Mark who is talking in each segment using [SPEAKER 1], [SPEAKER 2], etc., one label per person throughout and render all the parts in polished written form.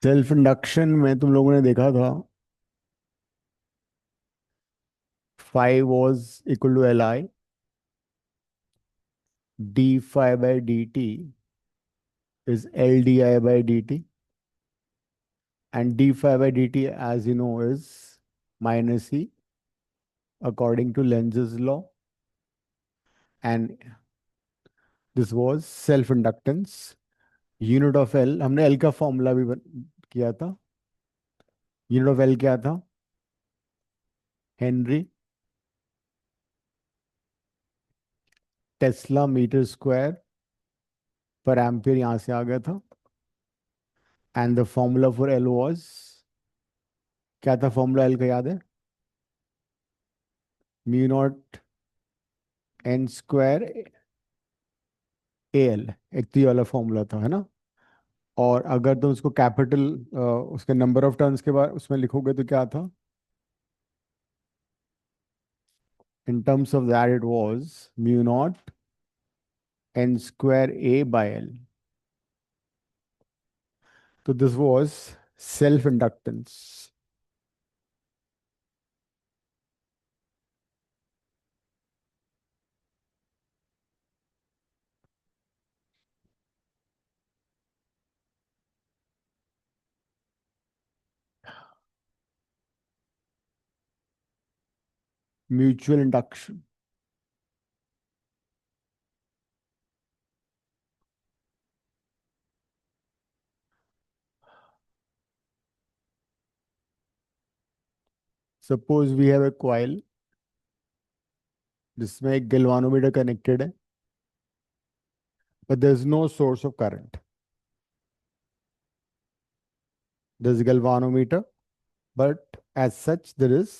[SPEAKER 1] Self induction में तुम लोगों ने देखा था, phi was equal to L I D phi by D T is L di by dt, and d phi by dt, as you know, is minus E according to Lenz's law. And this was self inductance. Unit of L, हमने L का formula भी किया था. Unit of L क्या था? Henry Tesla metre square पर ampere, यहां से आ गया था. And the formula for L was, क्या था फॉर्मूला L का, याद है? Mu naught N square A L. एक तो ये वाला फॉर्मूला था, है ना? और अगर तुम उसको कैपिटल, उसके नंबर ऑफ टर्न्स के बाद उसमें लिखोगे तो क्या था? In terms of that it was mu naught N square A by L. तो this was self inductance. Mutual induction. Suppose we have a coil जिसमें एक गैल्वानोमीटर कनेक्टेड है, but there is no source of current. This galvanometer, but as such there is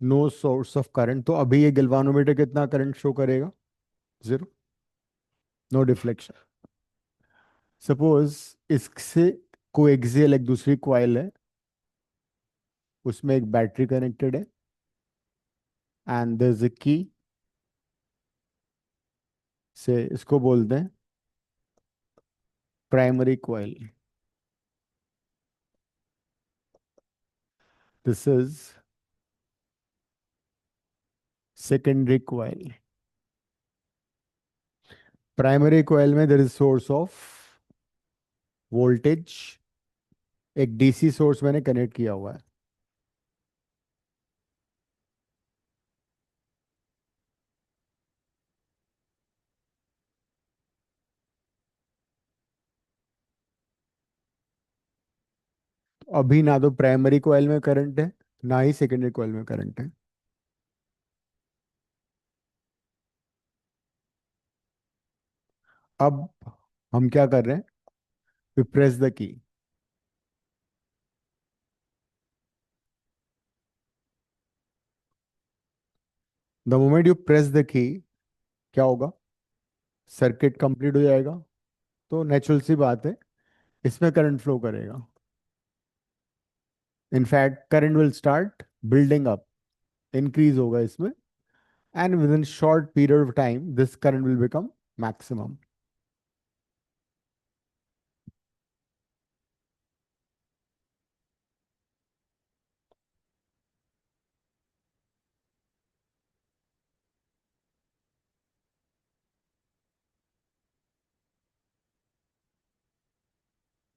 [SPEAKER 1] no source of current. तो अभी ये galvanometer कितना current show करेगा? Zero. No deflection. Suppose इससे coaxial एक दूसरी कॉइल है, उसमें एक बैटरी कनेक्टेड है, and there is a key. से इसको बोलते हैं primary coil. This is secondary coil. Primary coil में there is source of voltage, एक डीसी सोर्स मैंने कनेक्ट किया हुआ है. अभी ना तो प्राइमरी कॉइल में करंट है, ना ही सेकेंडरी कॉइल में करंट है. अब हम क्या कर रहे हैं? We press the key. The moment you press the key, क्या होगा? सर्किट कंप्लीट हो जाएगा. तो नेचुरल सी बात है, इसमें करंट फ्लो करेगा. In fact current will start building up, increase होगा इसमें, and within short period of time this current will become maximum.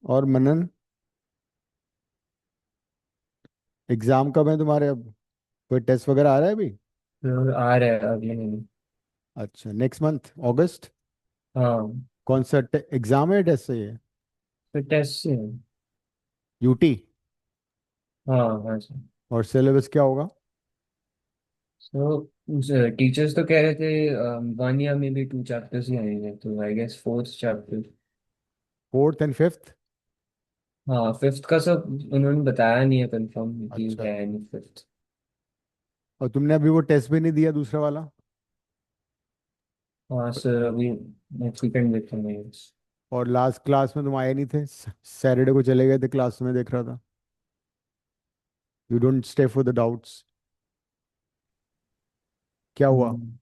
[SPEAKER 1] और मनन, एग्जाम कब है तुम्हारे अब? कोई टेस्ट वगैरह आ रहा है अभी?
[SPEAKER 2] तो आ रहा है अगले महीने।
[SPEAKER 1] अच्छा, नेक्स्ट मंथ अगस्त?
[SPEAKER 2] हाँ।
[SPEAKER 1] कौन सा एग्जाम है, टेस्ट है ये?
[SPEAKER 2] फिर टेस्ट से है।
[SPEAKER 1] यूटी?
[SPEAKER 2] हाँ हाँ सर।
[SPEAKER 1] और सिलेबस क्या होगा?
[SPEAKER 2] सो टीचर्स तो कह रहे थे 1 ईयर में भी 2 चैप्टर्स ही आएंगे, तो I guess fourth chapter.
[SPEAKER 1] Fourth and fifth?
[SPEAKER 2] हाँ फिफ्थ का सब उन्होंने बताया नहीं है कंफर्म कि
[SPEAKER 1] अच्छा.
[SPEAKER 2] है नहीं फिफ्थ।
[SPEAKER 1] और तुमने अभी वो टेस्ट भी नहीं दिया दूसरा वाला?
[SPEAKER 2] हाँ सर अभी नेक्स्ट वीकेंड देखेंगे।
[SPEAKER 1] और लास्ट क्लास में तुम आए नहीं थे, सैटरडे को चले गए थे क्लास में, देख रहा था. You don't stay for the doubts. क्या हुआ?
[SPEAKER 2] हम्म।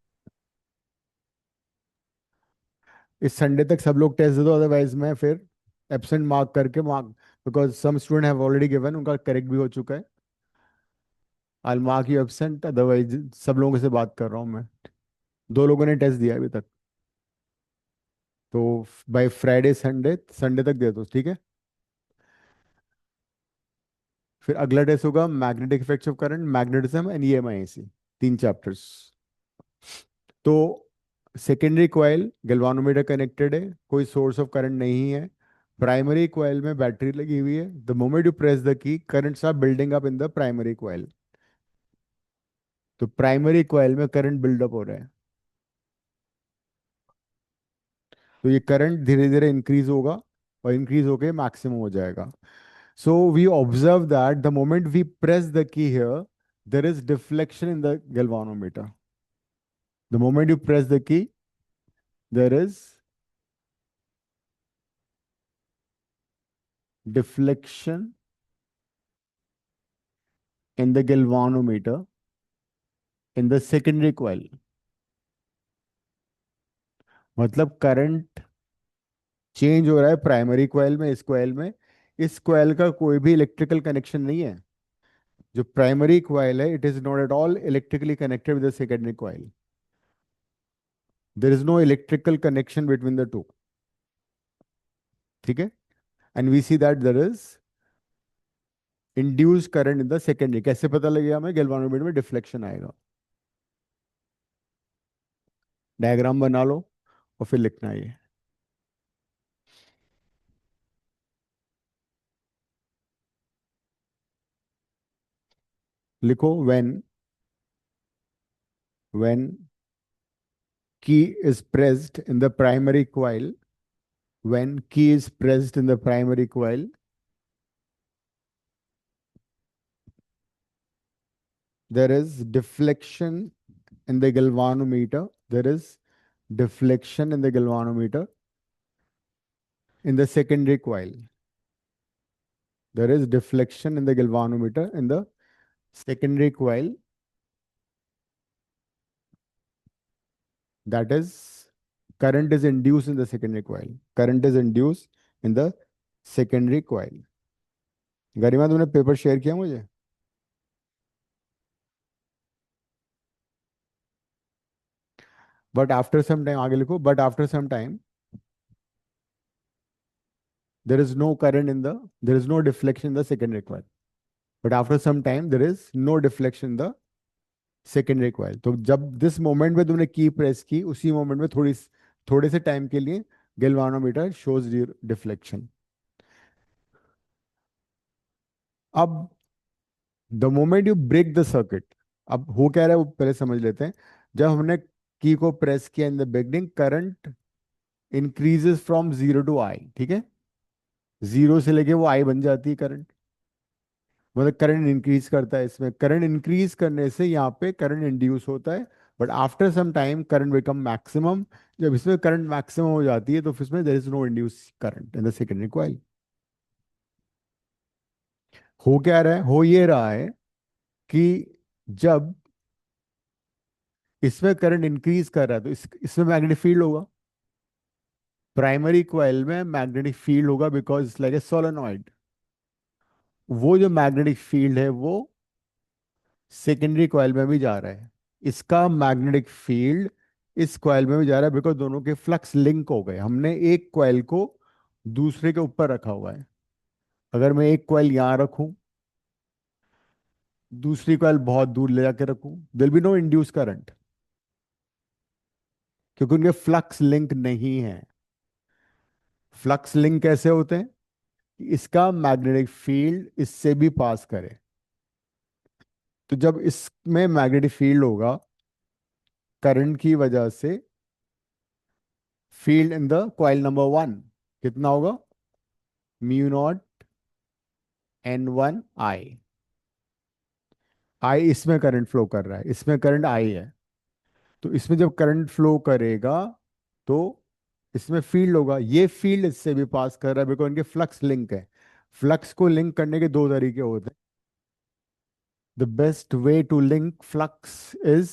[SPEAKER 1] इस संडे तक सब लोग टेस्ट दे दो, अदरवाइज मैं फिर एब्सेंट मार्क करके mark, because some student have already given, उनका करेक्ट भी हो चुका है। I mark you absent, otherwise सब लोगों से बात कर रहा हूँ मैं। दो लोगों ने टेस्ट दिया अभी तक। तो बाय फ्राइडे संडे संडे तक दे दो, ठीक है। फिर अगला टेस्ट होगा magnetic effects of current, magnetism and EMIC, 3 chapters. तो सेकेंडरी कॉइल गैल्वानोमीटर कनेक्टेड है, कोई सोर्स ऑफ करंट नहीं है। प्राइमरी कॉइल में बैटरी लगी हुई है। The moment you press the key, currents are building up in the primary coil. तो प्राइमरी कॉइल में करंट बिल्डअप हो रहा है। तो ये करंट धीरे धीरे इंक्रीज होगा और इंक्रीज होके मैक्सिमम हो जाएगा। So we observe that the moment we press the key here, there is deflection in the galvanometer. The moment you press the key, there is deflection in the galvanometer in the secondary coil. मतलब current change हो रहा है primary coil में, इस coil में। इस coil का कोई भी इलेक्ट्रिकल कनेक्शन नहीं है। जो प्राइमरी कॉइल है, it is not at all electrically connected with the secondary coil. There is no electrical connection between the two, ठीक है। And we see that there is induce current in the secondary. कैसे पता लगेगा हमें? Galvanometer में deflection आएगा। Diagram बना लो और फिर लिखना है ये। लिखो when key is pressed in the primary coil, when key is pressed in the primary coil, there is deflection in the galvanometer. There is deflection in the galvanometer in the secondary coil. There is deflection in the galvanometer in the secondary coil. That is, current is induced in the secondary coil. Current is induced in the secondary coil. गरिमा, तुमने paper share किया मुझे? But after some time, आगे लिखो, but after some time there is no current in the, there is no deflection in the secondary coil. But after some time there is no deflection in the secondary coil. तो जब जिस moment में तुमने की press की, उसी moment में थोड़े से टाइम के लिए गैल्वानोमीटर शोज डिफ्लेक्शन। अब the moment you break the circuit, अब हो क्या रहा है वो पहले समझ लेते हैं। जब हमने की को प्रेस किया in the beginning, current increases from 0 to I, ठीक है। 0 से लेके वो I बन जाती है करंट। मतलब करंट इंक्रीज करता है। इसमें करंट इंक्रीज करने से यहाँ पे करंट इंड्यूस होता है। But after some time current become maximum. जब इसमें करंट मैक्सिमम हो जाती है तो फिर इसमें there is no induce current in the secondary coil. हो क्या रहा है? हो ये रहा है कि जब इसमें करंट इंक्रीज कर रहा है तो इसमें मैग्नेटिक फील्ड होगा। प्राइमरी कॉइल में मैग्नेटिक फील्ड होगा because it's like a solenoid. वो जो मैग्नेटिक फील्ड है वो सेकेंडरी कॉइल में भी जा रहा है। इसका मैग्नेटिक फील्ड इस कॉइल में भी जा रहा है बिकॉज दोनों के फ्लक्स लिंक हो गए। हमने एक कॉइल को दूसरे के ऊपर रखा हुआ है। अगर मैं एक कॉइल यहां रखूं, दूसरी कॉइल बहुत दूर ले जाके रखूं, दिल बी नो इंड्यूस करंट, क्योंकि उनके फ्लक्स लिंक नहीं है। फ्लक्स लिंक कैसे होते हैं? कि इसका मैग्नेटिक फील्ड इससे भी पास करे। तो जब इसमें मैग्नेटिक फील्ड होगा, करंट की वजह से field in the coil number 1 कितना होगा? Mu not N1I। आई इसमें करंट फ्लो कर रहा है, इसमें करंट आई है। तो इसमें जब करंट फ्लो करेगा तो इसमें फील्ड होगा। ये फील्ड इससे भी पास कर रहा है बिकॉज इनके फ्लक्स लिंक है। फ्लक्स को लिंक करने के दो तरीके होते हैं। The best way to link flux is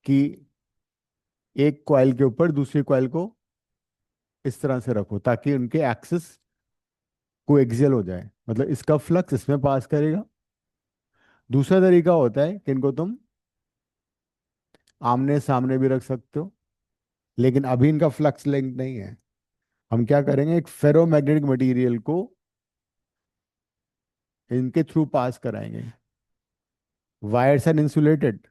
[SPEAKER 1] कि एक कॉइल के ऊपर दूसरी कॉइल को इस तरह से रखो ताकि उनके एक्सिस कोएक्सियल हो जाए, मतलब इसका फ्लक्स इसमें पास करेगा। दूसरा तरीका होता है कि इनको तुम आमने सामने भी रख सकते हो, लेकिन अभी इनका फ्लक्स लिंक नहीं है। हम क्या करेंगे, एक फेरोमैग्नेटिक मटेरियल को इनके थ्रू पास कराएंगे। वायर्स आर इंसुलेटेड,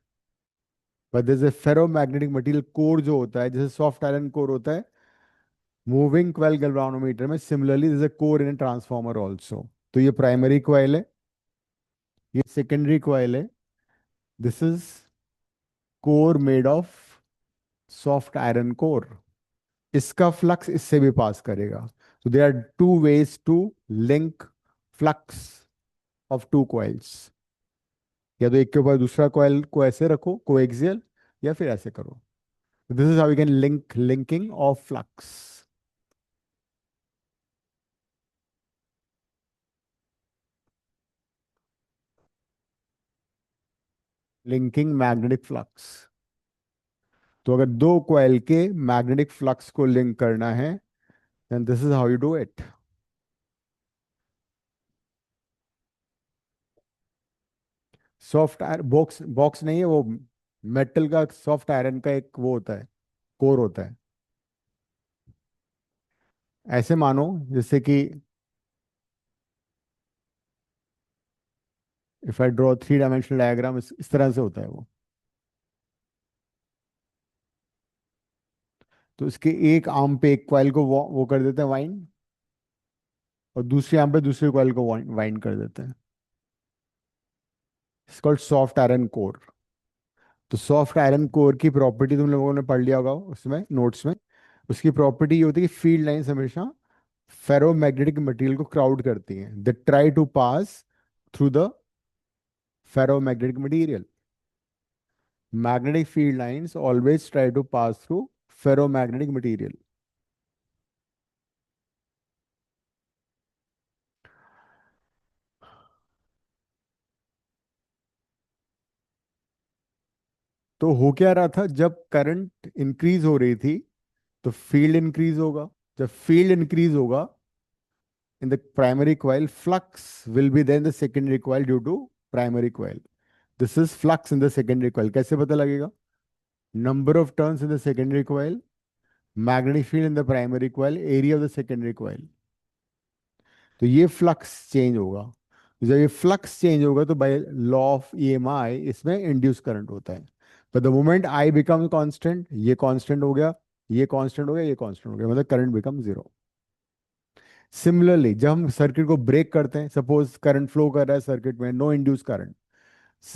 [SPEAKER 1] बट जैसे फेरोमैग्नेटिक मटेरियल कोर जो होता है, जैसे सॉफ्ट आयरन कोर होता है मूविंग क्वेल गैल्वानोमीटर में, similarly this core in transformer also. तो ये प्राइमरी कॉइल है, ये सेकेंडरी कॉइल है। This is core made of soft iron core. इसका फ्लक्स इससे भी पास करेगा। तो there are two ways to link flux of two coils. या तो एक के ऊपर दूसरा कॉइल को ऐसे रखो कोएक्सियल, या फिर ऐसे करो। This is how we can linking of flux. Linking magnetic flux. तो अगर दो कॉइल के मैग्नेटिक फ्लक्स को लिंक करना है, then this is how you do it. Soft iron box box नहीं है वो, मेटल का सॉफ्ट आयरन का एक वो होता है, कोर होता है। ऐसे मानो जैसे कि if I draw three dimensional diagram, इस तरह से होता है वो। तो इसके एक आर्म पे एक कॉइल को वो कर देते हैं वाइंड, और दूसरे आर्म पे दूसरे कॉइल को वाइंड कर देते हैं। It's called soft iron core. तो सॉफ्ट आयरन कोर की प्रॉपर्टी तुम लोगों ने पढ़ लिया होगा उसमें नोट्स में। उसकी प्रॉपर्टी ये होती है कि फील्ड लाइंस हमेशा फेरोमैग्नेटिक मटेरियल को क्राउड करती हैं, they try to pass through the ferromagnetic material. Magnetic field lines always try to pass through ferromagnetic material. तो हो क्या रहा था, जब करंट इंक्रीज हो रही थी तो फील्ड इंक्रीज होगा। जब फील्ड इंक्रीज होगा in the primary coil, flux will be there in the secondary coil due to primary coil. This is flux in the secondary coil. कैसे पता लगेगा? Number of turns in the secondary coil, magnetic field in the primary coil, area of the secondary coil. तो ये flux change होगा। तो जब ये flux change होगा तो बाय लॉ ऑफ ईएमआई इसमें इंड्यूस करंट होता है। but the moment I become constant, ये कांस्टेंट हो गया, ये कांस्टेंट हो गया, ये कांस्टेंट हो गया, मतलब करंट बिकम जीरो। सिमिलरली जब हम सर्किट को ब्रेक करते हैं, सपोज करंट फ्लो कर रहा है सर्किट में, no induce current,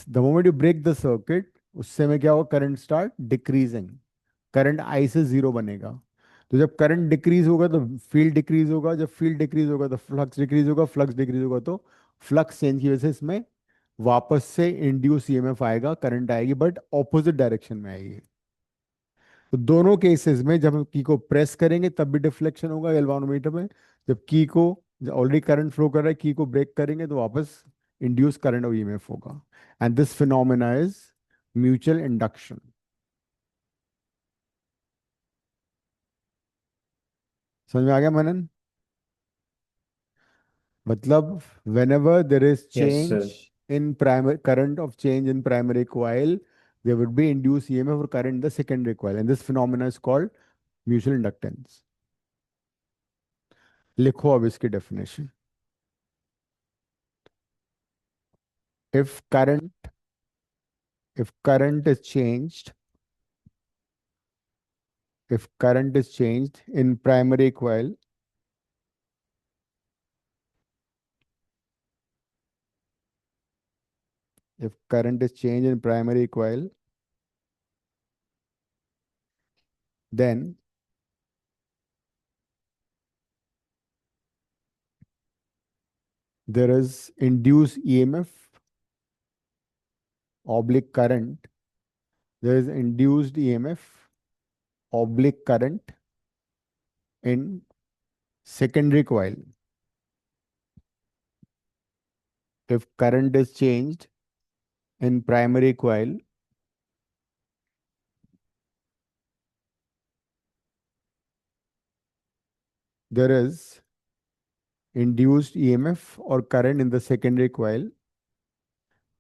[SPEAKER 1] the moment you break the circuit, उससे में क्या होगा, current start decreasing, current I से जीरो बनेगा। तो जब करंट डिक्रीज होगा तो फील्ड डिक्रीज होगा, जब फील्ड डिक्रीज होगा तो फ्लक्स डिक्रीज होगा, फ्लक्स डिक्रीज होगा तो फ्लक्स चेंज की वजह से इसमें वापस से इंड्यूस ईएमएफ आएगा, करंट आएगी, बट ऑपोजिट डायरेक्शन में आएगी। तो दोनों केसेस में जब हम की को प्रेस करेंगे तब भी डिफ्लेक्शन होगा गैल्वानोमीटर में। जब की को ऑलरेडी करंट फ्लो कर रहा है, की को ब्रेक करेंगे तो वापस इंड्यूस करंट और ईएमएफ होगा। And this phenomena is mutual induction. समझ में आ गया मनन? मतलब whenever there is
[SPEAKER 2] yes
[SPEAKER 1] change
[SPEAKER 2] sir.
[SPEAKER 1] in primary current of change in primary coil, there would be induced EMF or current in the secondary coil, and this phenomena is called mutual inductance. लिखो अब इसकी definition. if current if current is changed if current is changed in primary coil, if current is changed in primary coil, then there is induced EMF oblique current, there is induced EMF oblique current in secondary coil. If current is changed in primary coil, there is induced EMF or current in the secondary coil.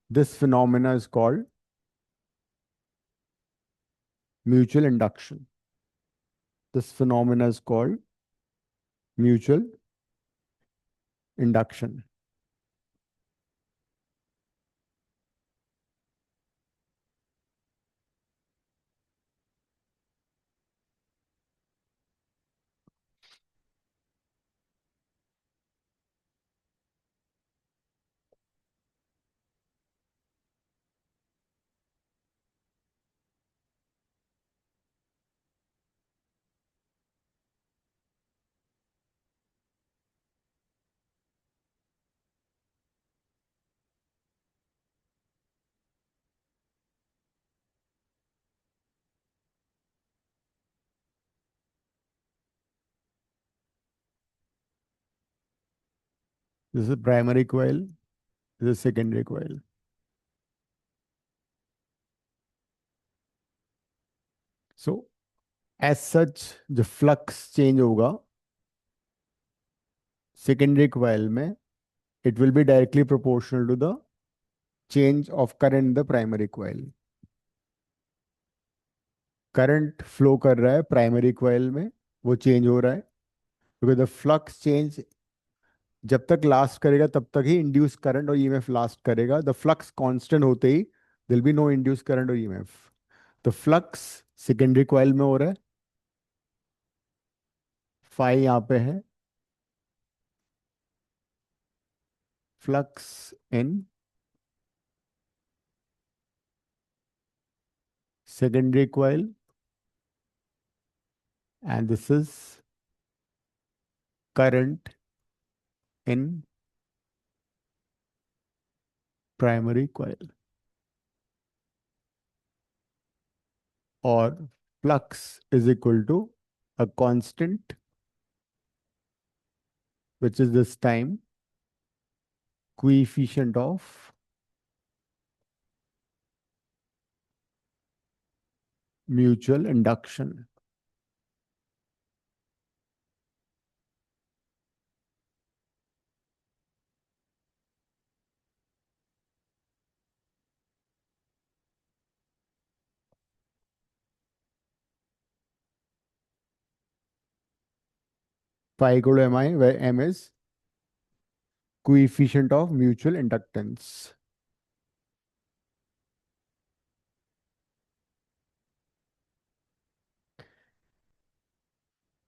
[SPEAKER 1] This phenomena is called mutual induction. This phenomena is called mutual induction. This is a primary coil. This is a secondary coil. So, as such, the flux change होगा secondary coil में, it will be directly proportional to the change of current in the primary coil. Current flow कर रहा है primary coil में, वो change हो रहा है क्योंकि द फ्लक्स चेंज जब तक लास्ट करेगा तब तक ही इंड्यूस करंट और ईएमएफ लास्ट करेगा. द फ्लक्स कांस्टेंट होते ही दिल बी नो इंड्यूस करंट और ईएमएफ. तो फ्लक्स सेकेंडरी कॉइल में हो रहा है, फाई यहाँ पे है, flux in secondary coil, and this is current in primary coil. Or flux is equal to a constant, which is this time coefficient of mutual induction. Phi equal to Mi, where M is coefficient of mutual inductance.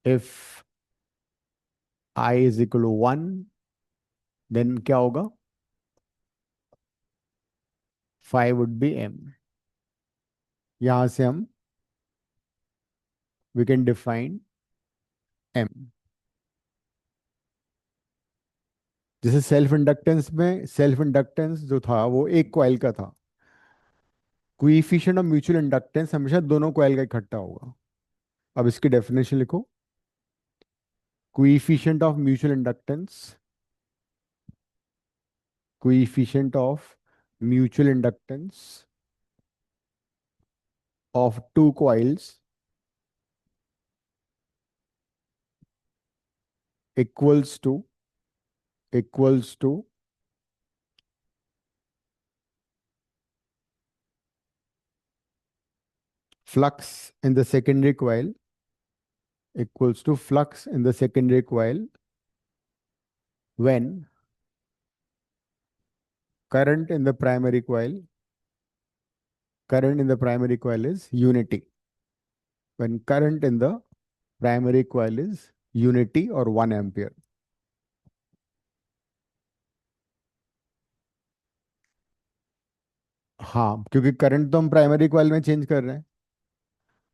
[SPEAKER 1] If I is equal to 1, then क्या होगा? Phi would be M. यहाँ से हम we can define M. जैसे self inductance में, self inductance जो था वो एक कॉइल का था. कोएफिशिएंट ऑफ म्यूचुअल इंडक्टेंस हमेशा दोनों कॉइल का इकट्ठा होगा. अब इसकी डेफिनेशन लिखो. Coefficient of mutual inductance, coefficient of mutual inductance of two coils equals to flux in the secondary coil equals to flux in the secondary coil when current in the primary coil, current in the primary coil is unity. When current in the primary coil is unity or 1 ampere. हाँ, क्योंकि current तो हम primary coil में change कर रहे हैं.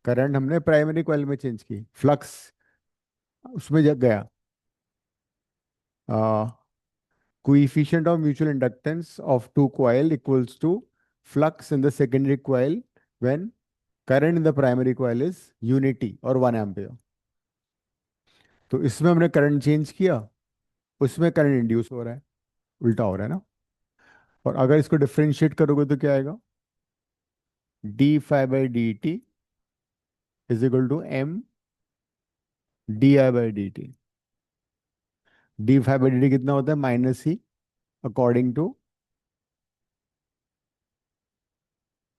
[SPEAKER 1] Current हमने primary coil में चेंज की, फ्लक्स उसमें जग गया. Coefficient of mutual inductance of two coil equals to flux in the secondary coil when current in the primary coil is unity or 1 ampere. तो इसमें हमने करंट चेंज किया, उसमें करंट इंड्यूस हो रहा है, उल्टा हो रहा है ना. और अगर इसको डिफरेंशिएट करोगे तो क्या आएगा? D phi by D T is equal to M D I by D T. D phi by D T कितना होता है, माइनस सी, अकॉर्डिंग टू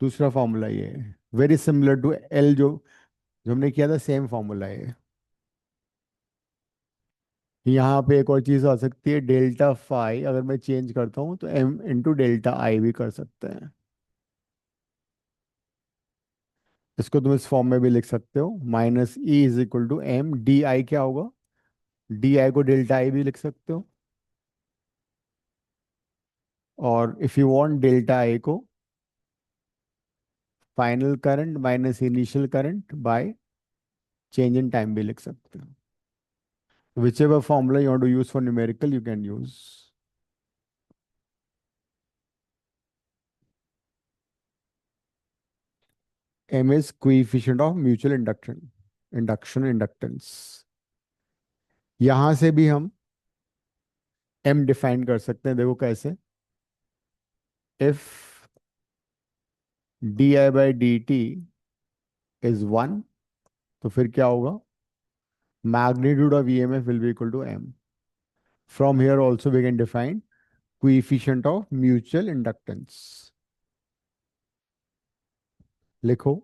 [SPEAKER 1] दूसरा फॉर्मूला ये है, वेरी सिमिलर टू एल, जो हमने किया था, सेम फॉर्मूला है। यहाँ पे एक और चीज आ सकती है, डेल्टा फाई अगर मैं चेंज करता हूँ तो एम इंटू डेल्टा आई भी कर सकते हैं। इसको तुम इस फॉर्म में भी लिख सकते हो, minus E is equal to M D I, क्या होगा, डी आई को डेल्टा आई भी लिख सकते हो, और if you want delta I को final current minus initial current by change in time भी लिख सकते हो। whichever formula you want to use for numerical you can use. M is coefficient of mutual inductance। यहां से भी हम M define कर सकते हैं, देखो कैसे, if di by dt is 1, तो फिर क्या होगा, magnitude of EMF will be equal to M। From here also we can define coefficient of mutual inductance। लिखो,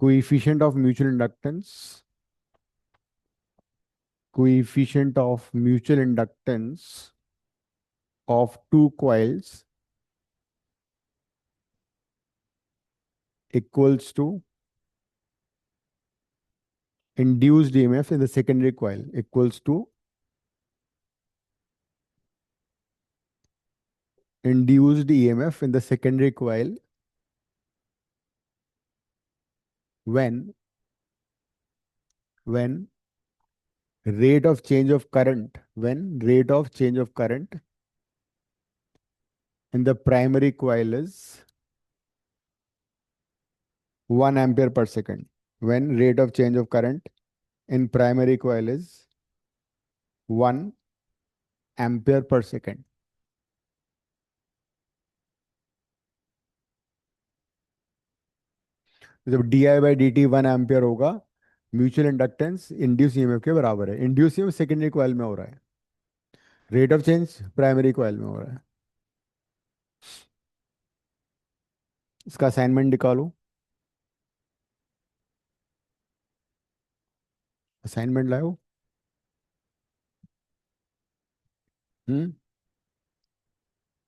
[SPEAKER 1] coefficient of mutual inductance, coefficient of mutual inductance of two coils equals to induced EMF in the secondary coil equals to induced EMF in the secondary coil when when rate of change of current, when rate of change of current in the primary coil is 1 ampere per second, when rate of change of current in primary coil is 1 ampere per second। जब D I by D T 1 ampere होगा, mutual inductance induce EMF के बराबर है। Induce EMF secondary coil में हो रहा है, rate of change primary coil में हो रहा है। इसका असाइनमेंट निकालो, असाइनमेंट लाओ। हम्म,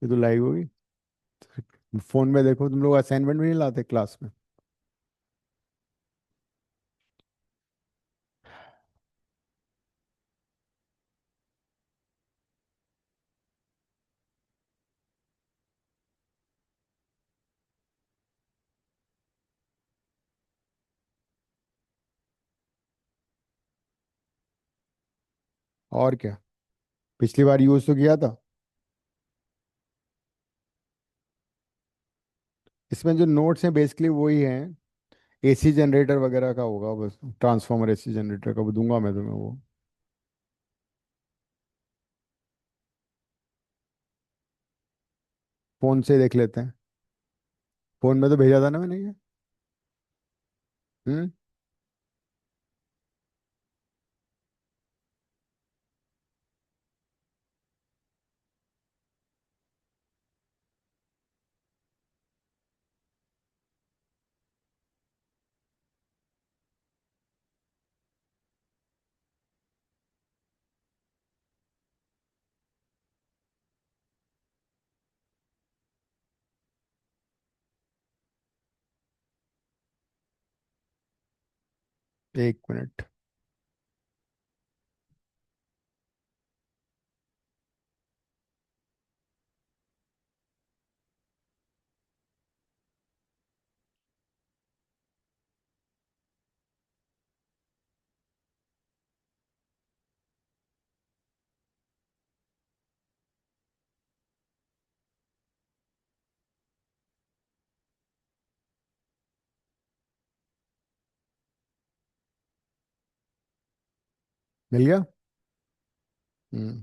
[SPEAKER 1] ये तो लाइव होगी, फोन में देखो, तुम लोग असाइनमेंट भी नहीं लाते क्लास में। और क्या, पिछली बार यूज तो किया था। इसमें जो नोट्स हैं बेसिकली वही हैं, एसी जनरेटर वगैरह का होगा बस, ट्रांसफॉर्मर एसी जनरेटर का वो दूंगा मैं तुम्हें वो। फोन से देख लेते हैं, फोन में तो भेजा था ना मैंने ये। हम्म, 1 मिनट। मिल गया। हम्म,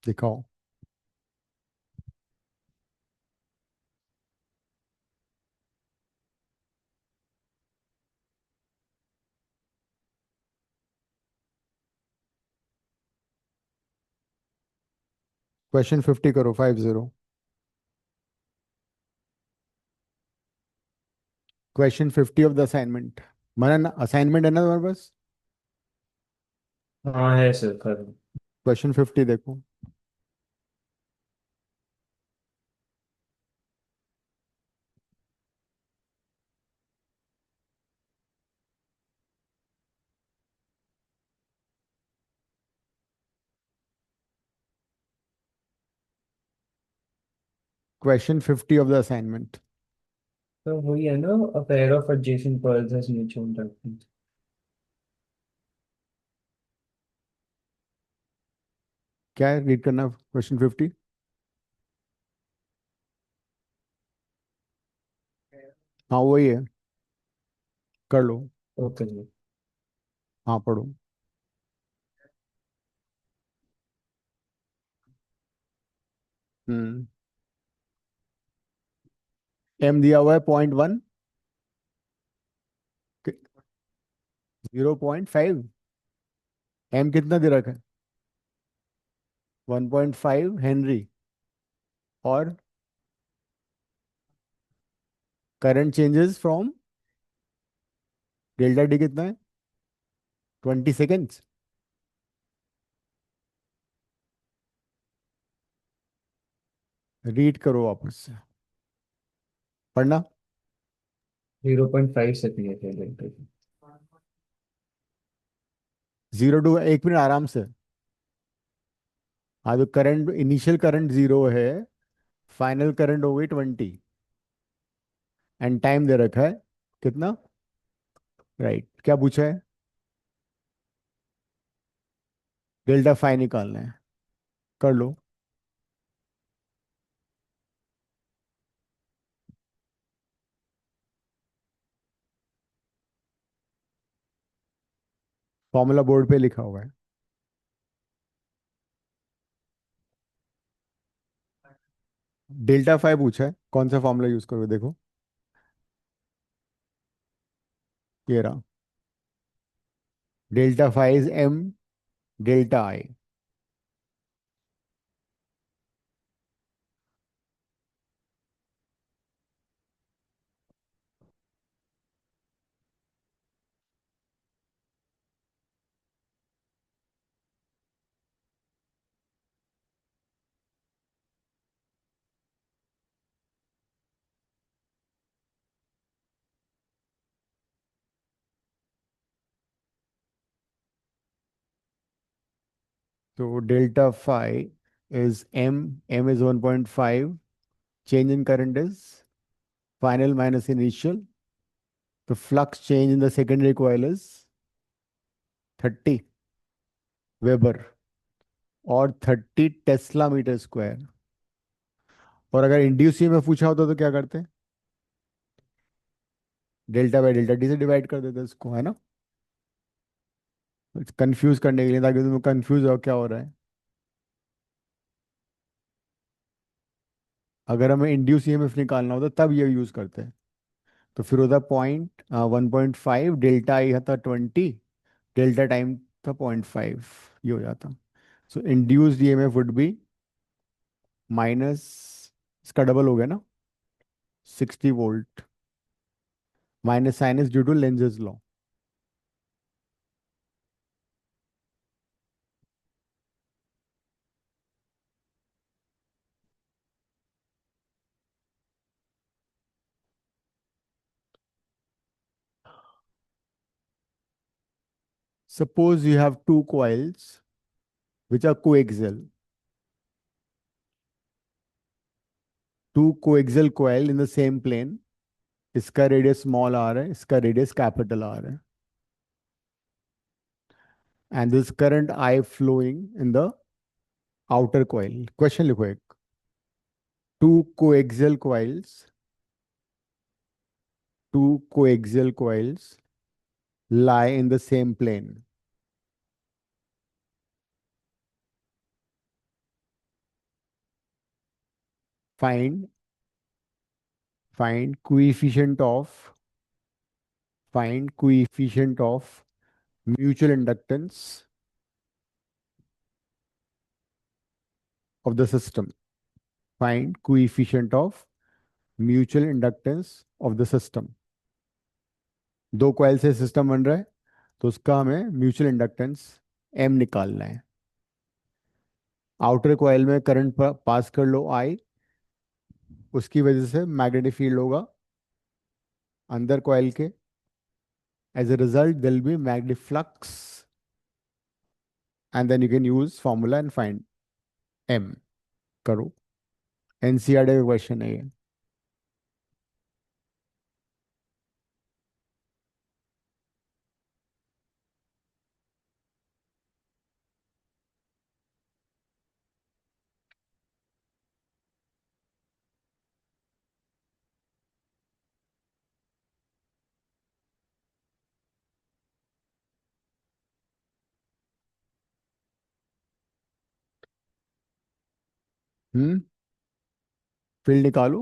[SPEAKER 1] दिखाओ। क्वेश्चन 50 करो, 50। Question 50 of the assignment. Manan, assignment है ना तुम्हारे पास?
[SPEAKER 2] हाँ है सर, कर।
[SPEAKER 1] क्वेश्चन 50 देखो। Question 50 of the assignment.
[SPEAKER 2] तो वही है ना, a pair of adjacent pearls has mutual inductance.
[SPEAKER 1] क्या है, रीड करना क्वेश्चन 50। हाँ वही है, कर लो।
[SPEAKER 2] ओके जी।
[SPEAKER 1] हाँ पढ़ो। हम्म। एम दिया हुआ है 0.1, 0.5। एम कितना दे रखा है? 1.5 हेनरी। और current changes from delta D कितना है? 20 सेकेंड्स। रीड करो वापस से, पढ़ना।
[SPEAKER 2] 0.5 से दिए थे लेते थे।
[SPEAKER 1] 0 टू 1 मिनट आराम से। हाँ, तो करंट, इनिशियल करंट 0 है, फाइनल करंट हो गई 20, एंड टाइम दे रखा है कितना? राइट, क्या पूछा है? डेल्टा फाई निकालना है, कर लो। फॉर्मूला बोर्ड पे लिखा हुआ है। डेल्टा फाई पूछा है, कौन सा फॉर्मूला यूज करोगे देखो। ये रहा। Delta phi is M delta I. तो delta phi is M, M is 1.5, change in current is final minus initial. The flux change in the secondary coil is 30 weber और 30 टेस्ला मीटर स्क्वायर। और अगर induce में पूछा होता तो क्या करते? डेल्टा बाई डेल्टा डी से डिवाइड कर देते इसको, है ना? कंफ्यूज करने के लिए, ताकि तुम्हें कंफ्यूज हो क्या हो रहा है। अगर हमें इंड्यूस ईएमएफ निकालना होता तब ये यूज करते हैं। तो फिर होता 1.5, डेल्टा आई था 20, डेल्टा टाइम था 0.5, ये हो जाता। So induced EMF would be minus, इसका डबल हो गया ना, 60 volt, minus sign is due to Lenz's law. Suppose you have two coils which are coaxial. Two coaxial coil in the same plane. इसका radius small R है, इसका radius capital R है, and this current I flowing in the outer coil. Question लिखो एक। Two coaxial coils, two coaxial coils lie in the same plane. Find find coefficient of find coefficient of mutual inductance of the system. Find coefficient of mutual inductance of the system. दो coil से system बन रहा है, तो उसका हमें mutual inductance M निकालना है. आउटर कॉइल में करंट पास कर लो आई, उसकी वजह से मैग्नेटिक फील्ड होगा अंदर कॉइल के. As a result there will be magnetic flux, and then you can use formula and find M. करो, एनसीईआरटी का क्वेश्चन है ये. हम्म. फील्ड निकालो.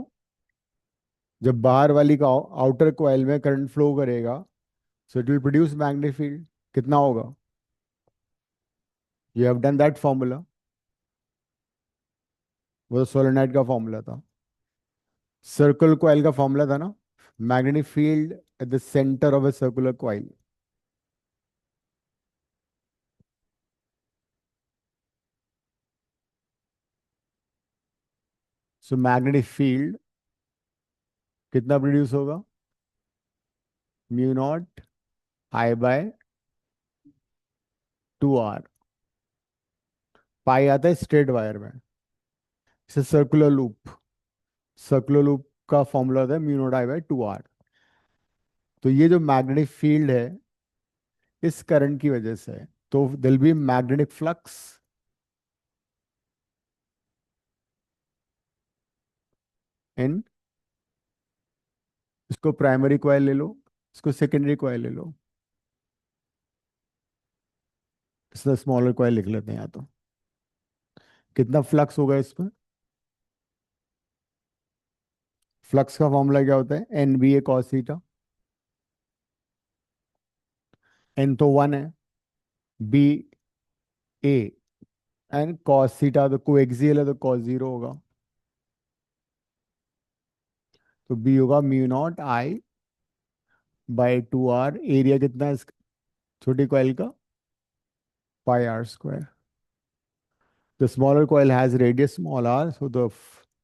[SPEAKER 1] जब बाहर वाली का आउटर कॉइल में करंट फ्लो करेगा, so it will produce magnetic field. कितना होगा? You have done that formula. वो सोलेनोइड का फॉर्मूला था. सर्कुलर कॉइल का फॉर्मूला था ना, magnetic field at the center of a circular coil. So magnetic field कितना प्रोड्यूस होगा? Mu naught I by 2r. पाई आता है स्ट्रेट वायर में. इसे सर्कुलर लूप का फॉर्मूला होता है mu naught I by 2r. तो ये जो मैग्नेटिक फील्ड है, इस करंट की वजह से है. तो दिल बी मैग्नेटिक फ्लक्स इन, इसको प्राइमरी कॉइल ले लो, इसको सेकेंडरी कॉइल ले लो. इसमें स्मॉलर कॉइल लिख लेते हैं. या तो कितना फ्लक्स होगा इसमें? फ्लक्स का फॉर्मूला क्या होता है? N B A cos theta. N तो 1 है, B A, and cos theta तो कोएक्सियल है, तो कॉस 0 होगा. तो बी होगा mu naught I by 2r. Area कितना है इस छोटी कॉइल का? Pi R square. The smaller coil has radius small r, so the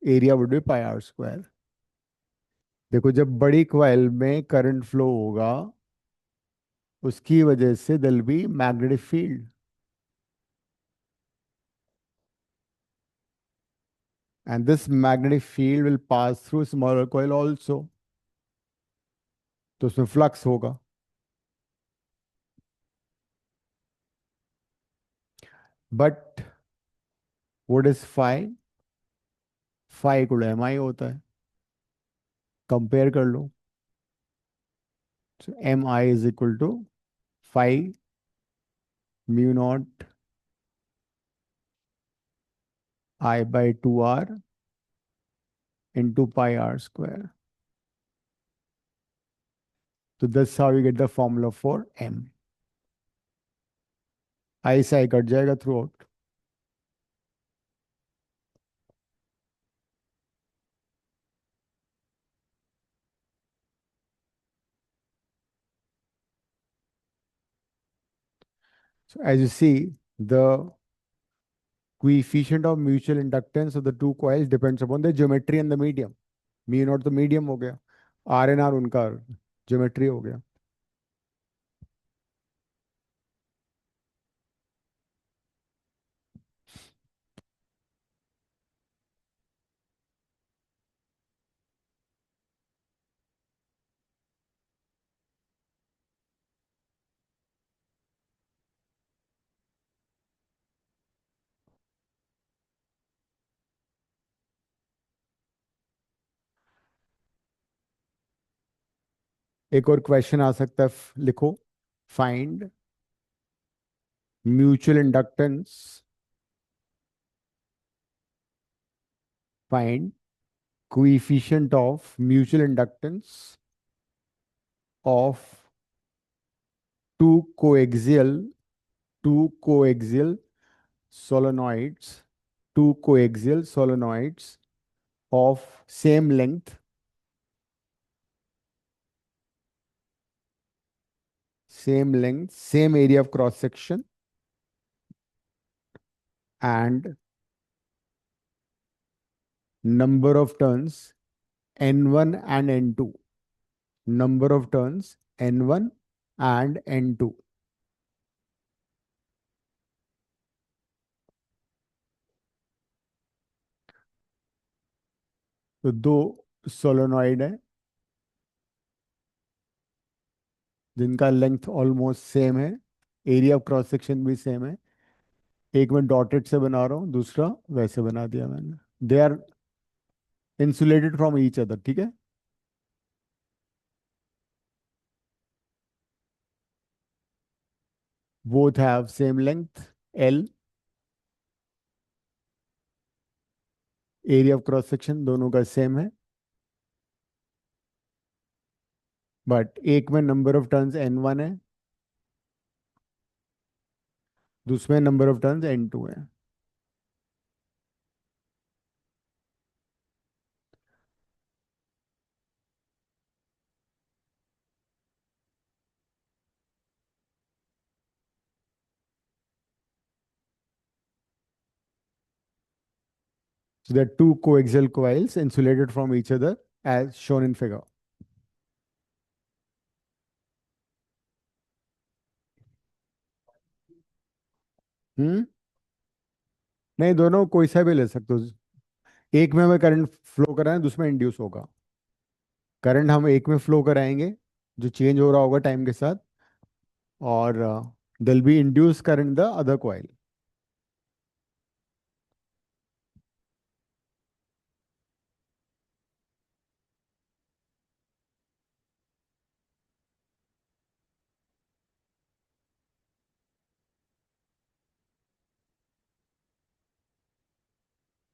[SPEAKER 1] area would be pi r square. देखो, जब बड़ी कॉइल में करंट फ्लो होगा, उसकी वजह से there'll be magnetic field, and this magnetic field will pass through smaller coil also. तो उसमें फ्लक्स होगा. But what is phi? Phi equal M I होता है. कंपेयर कर लो. M I is equal to phi mu naught I by 2r into pi r square. So that's how we get the formula for m. आई से I cut जाएगा through out. So as you see, the coefficient of mutual inductance of the two coils depends upon the geometry and the medium. Mu not तो medium हो गया, are N R उनका geometry हो गया. एक और question आ सकता है, लिखो. Find mutual inductance, find coefficient of mutual inductance of two coaxial two coaxial solenoids two coaxial solenoids of same length, same area of cross section, and number of turns n1 and n2. Number of turns n1 and n2. तो दो solenoid है जिनका length almost same है, area of cross section भी same है। एक मैं dotted से बना रहा हूँ, दूसरा वैसे बना दिया मैंने। They are insulated from each other, ठीक है। Both have same length L, area of cross section दोनों का सेम है, बट एक में नंबर ऑफ टर्न्स n1 है, दूसरे में नंबर ऑफ टर्न्स n2 है। So there are two coaxial coils insulated from each other as shown in figure. हम्म। नहीं, दोनों कोई सा भी ले सकते हो। एक में हमें करंट फ्लो कराना है, दूसरे में इंड्यूस होगा। करंट हम एक में फ्लो कराएंगे जो चेंज हो रहा होगा टाइम के साथ, और there'll be induce current the other coil.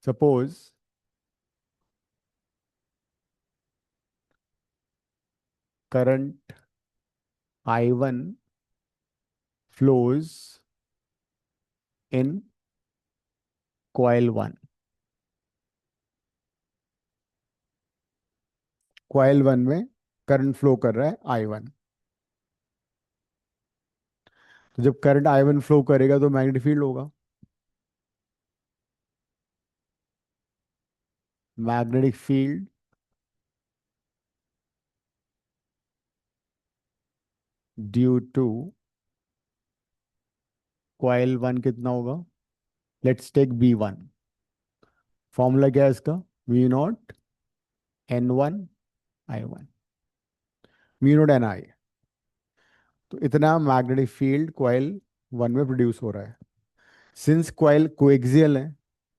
[SPEAKER 1] Suppose current I1 flows in coil 1। Coil 1 में करंट फ्लो कर रहा है I1। तो जब करंट I1 फ्लो करेगा तो मैग्नेटिक फील्ड होगा। Magnetic field due to coil 1 कितना होगा? Let's take B1। फॉर्मूला क्या है इसका? V0 N1 I1, V0 Ni। तो इतना मैग्नेटिक फील्ड कॉइल 1 में प्रोड्यूस हो रहा है। सिंस कॉइल कोएक्सियल है,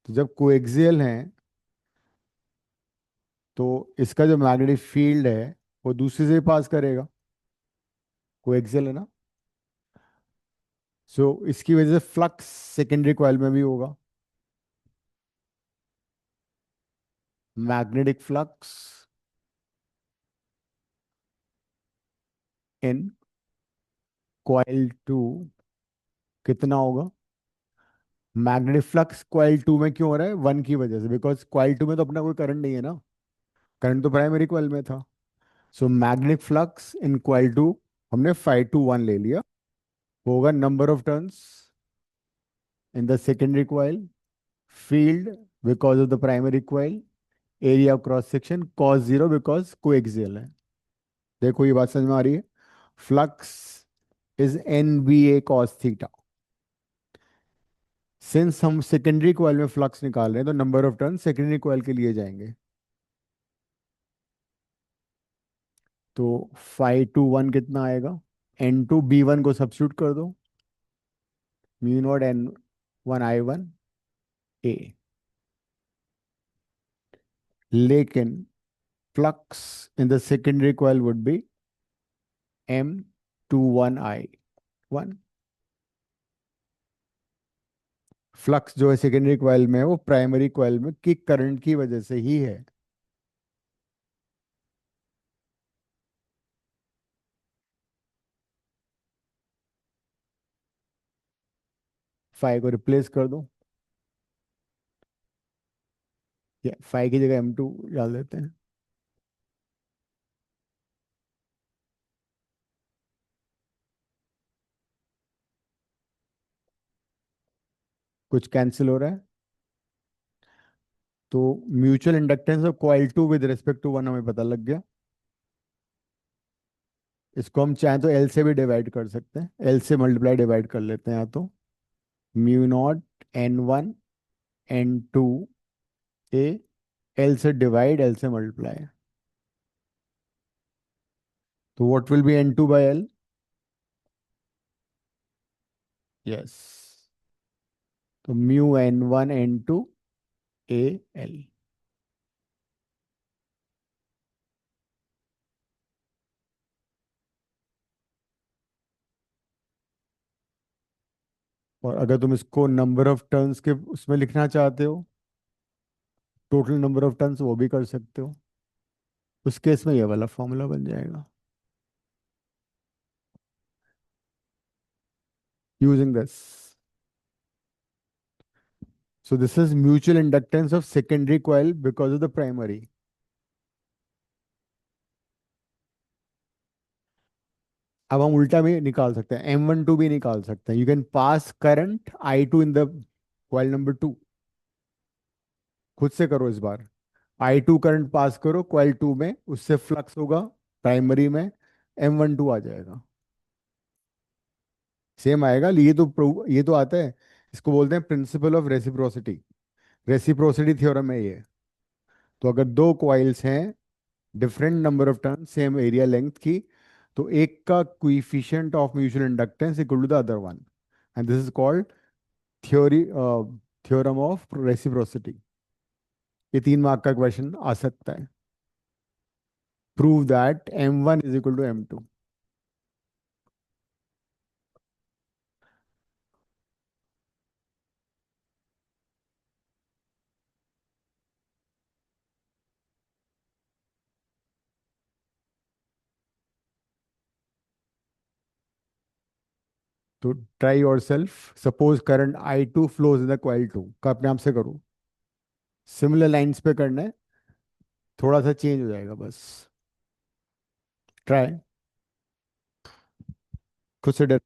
[SPEAKER 1] तो जब कोएक्सियल है तो इसका जो मैग्नेटिक फील्ड है वो दूसरे से पास करेगा। कोएक्सियल है ना, सो इसकी वजह से फ्लक्स सेकेंडरी कॉइल में भी होगा। मैग्नेटिक फ्लक्स इन कॉइल 2 कितना होगा? मैग्नेटिक फ्लक्स कॉइल 2 में क्यों हो रहा है? 1 की वजह से, बिकॉज कॉइल 2 में तो अपना कोई करंट नहीं है ना, करंट तो प्राइमरी कॉइल में था। So magnetic flux in coil 2 हमने 5 to 1 ले लिया, होगा number of turns in the secondary coil, field because of the primary coil, area of cross section cos 0 because coaxial है। देखो ये बात समझ में आ रही है? Flux is NBA cos theta. Since हम सेकेंडरी कॉइल में फ्लक्स निकाल रहे हैं तो number of turn secondary coil के लिए जाएंगे। तो 5 to 1 कितना आएगा? N2 B1 को सब्स्टिट्यूट कर दो, V0 N1 I1 A। लेकिन flux in the secondary coil would be M21I1। Flux जो है सेकेंडरी कॉइल में है वो प्राइमरी कॉइल में किक करंट की वजह से ही है। 5 को रिप्लेस कर दो, फाइव की जगह M2 डाल देते हैं। कुछ कैंसिल हो रहा है। तो mutual inductance of coil two with respect to one हमें पता लग गया। इसको हम चाहें तो एल से भी डिवाइड कर सकते हैं, एल से मल्टीप्लाई डिवाइड कर लेते हैं, या तो mu naught N1 N2 A, L से डिवाइड एल से मल्टीप्लाई। तो what will be N2/L? Yes, तो μN1 N2 A L। और अगर तुम इसको नंबर ऑफ टर्न्स के उसमें लिखना चाहते हो, टोटल नंबर ऑफ टर्न्स, वो भी कर सकते हो। उस केस में ये वाला फॉर्मूला बन जाएगा using this. So this is mutual inductance of secondary coil because of the primary. अब हम उल्टा भी निकाल सकते हैं, M12 भी निकाल सकते हैं। You can pass current I2 in the coil number 2। खुद से करो इस बार। I2 करंट पास करो कॉइल 2 में, उससे फ्लक्स होगा प्राइमरी में, M12 आ जाएगा। सेम आएगा। ये तो आता है। इसको बोलते हैं principle of reciprocity. Reciprocity theorem है ये। तो अगर दो कॉइल्स हैं, different number of turn, same area length की, तो एक का coefficient of mutual inductance equal to the other one, and this is called theory theorem of reciprocity. ये 3 मार्क का क्वेश्चन आ सकता है। Prove that M1 is equal to M2। तो try yourself. Suppose current I2 flows in the coil 2 का, अपने आप से करो। सिमिलर लाइंस पे करना है, थोड़ा सा चेंज हो जाएगा बस। ट्राई, खुद से डर।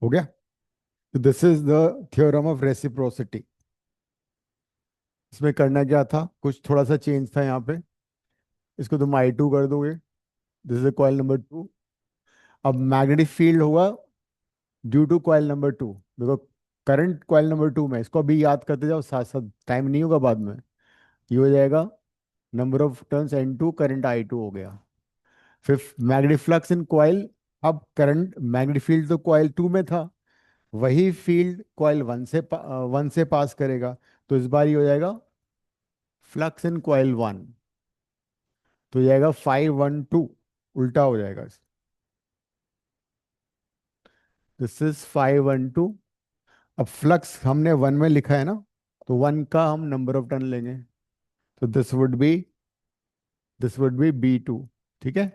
[SPEAKER 1] हो गया। तो this is the theorem of reciprocity. इसमें करना क्या था, कुछ थोड़ा सा चेंज था यहाँ पे। इसको तुम I2 कर दोगे, this is coil number two. अब मैग्नेटिक फील्ड होगा due to coil number two. देखो, करंट कॉइल नंबर टू में, इसको अभी याद करते जाओ साथ साथ, टाइम नहीं होगा बाद में। ये हो जाएगा number of turns N two, current I two हो गया। फिर मैग्नेटिक फ्लक्स इन कॉइल। अब करंट मैग्नेटिक फील्ड तो कॉइल टू में था, वही फील्ड कॉइल वन से पास करेगा। तो इस बार ये हो जाएगा फ्लक्स इन कॉइल वन। तो ये जाएगा 512, उल्टा हो जाएगा। This is 512। अब फ्लक्स हमने वन में लिखा है ना, तो वन का हम नंबर ऑफ टर्न लेंगे। तो दिस वुड बी B2। ठीक है।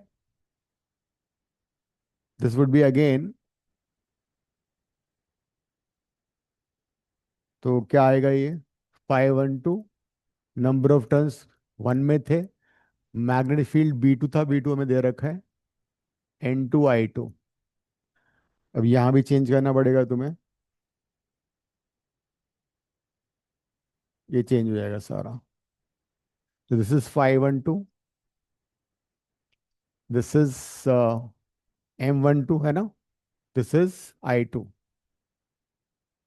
[SPEAKER 1] दिस वुड बी अगेन, तो क्या आएगा ये? 512, नंबर ऑफ टर्न्स वन में थे, मैग्नेटिक फील्ड B2 था, B2 हमें दे रखा है, N2I2। अब यहाँ भी चेंज करना पड़ेगा तुम्हें, ये चेंज हो जाएगा सारा। तो this is 512, this is M12 है ना, दिस इज I2।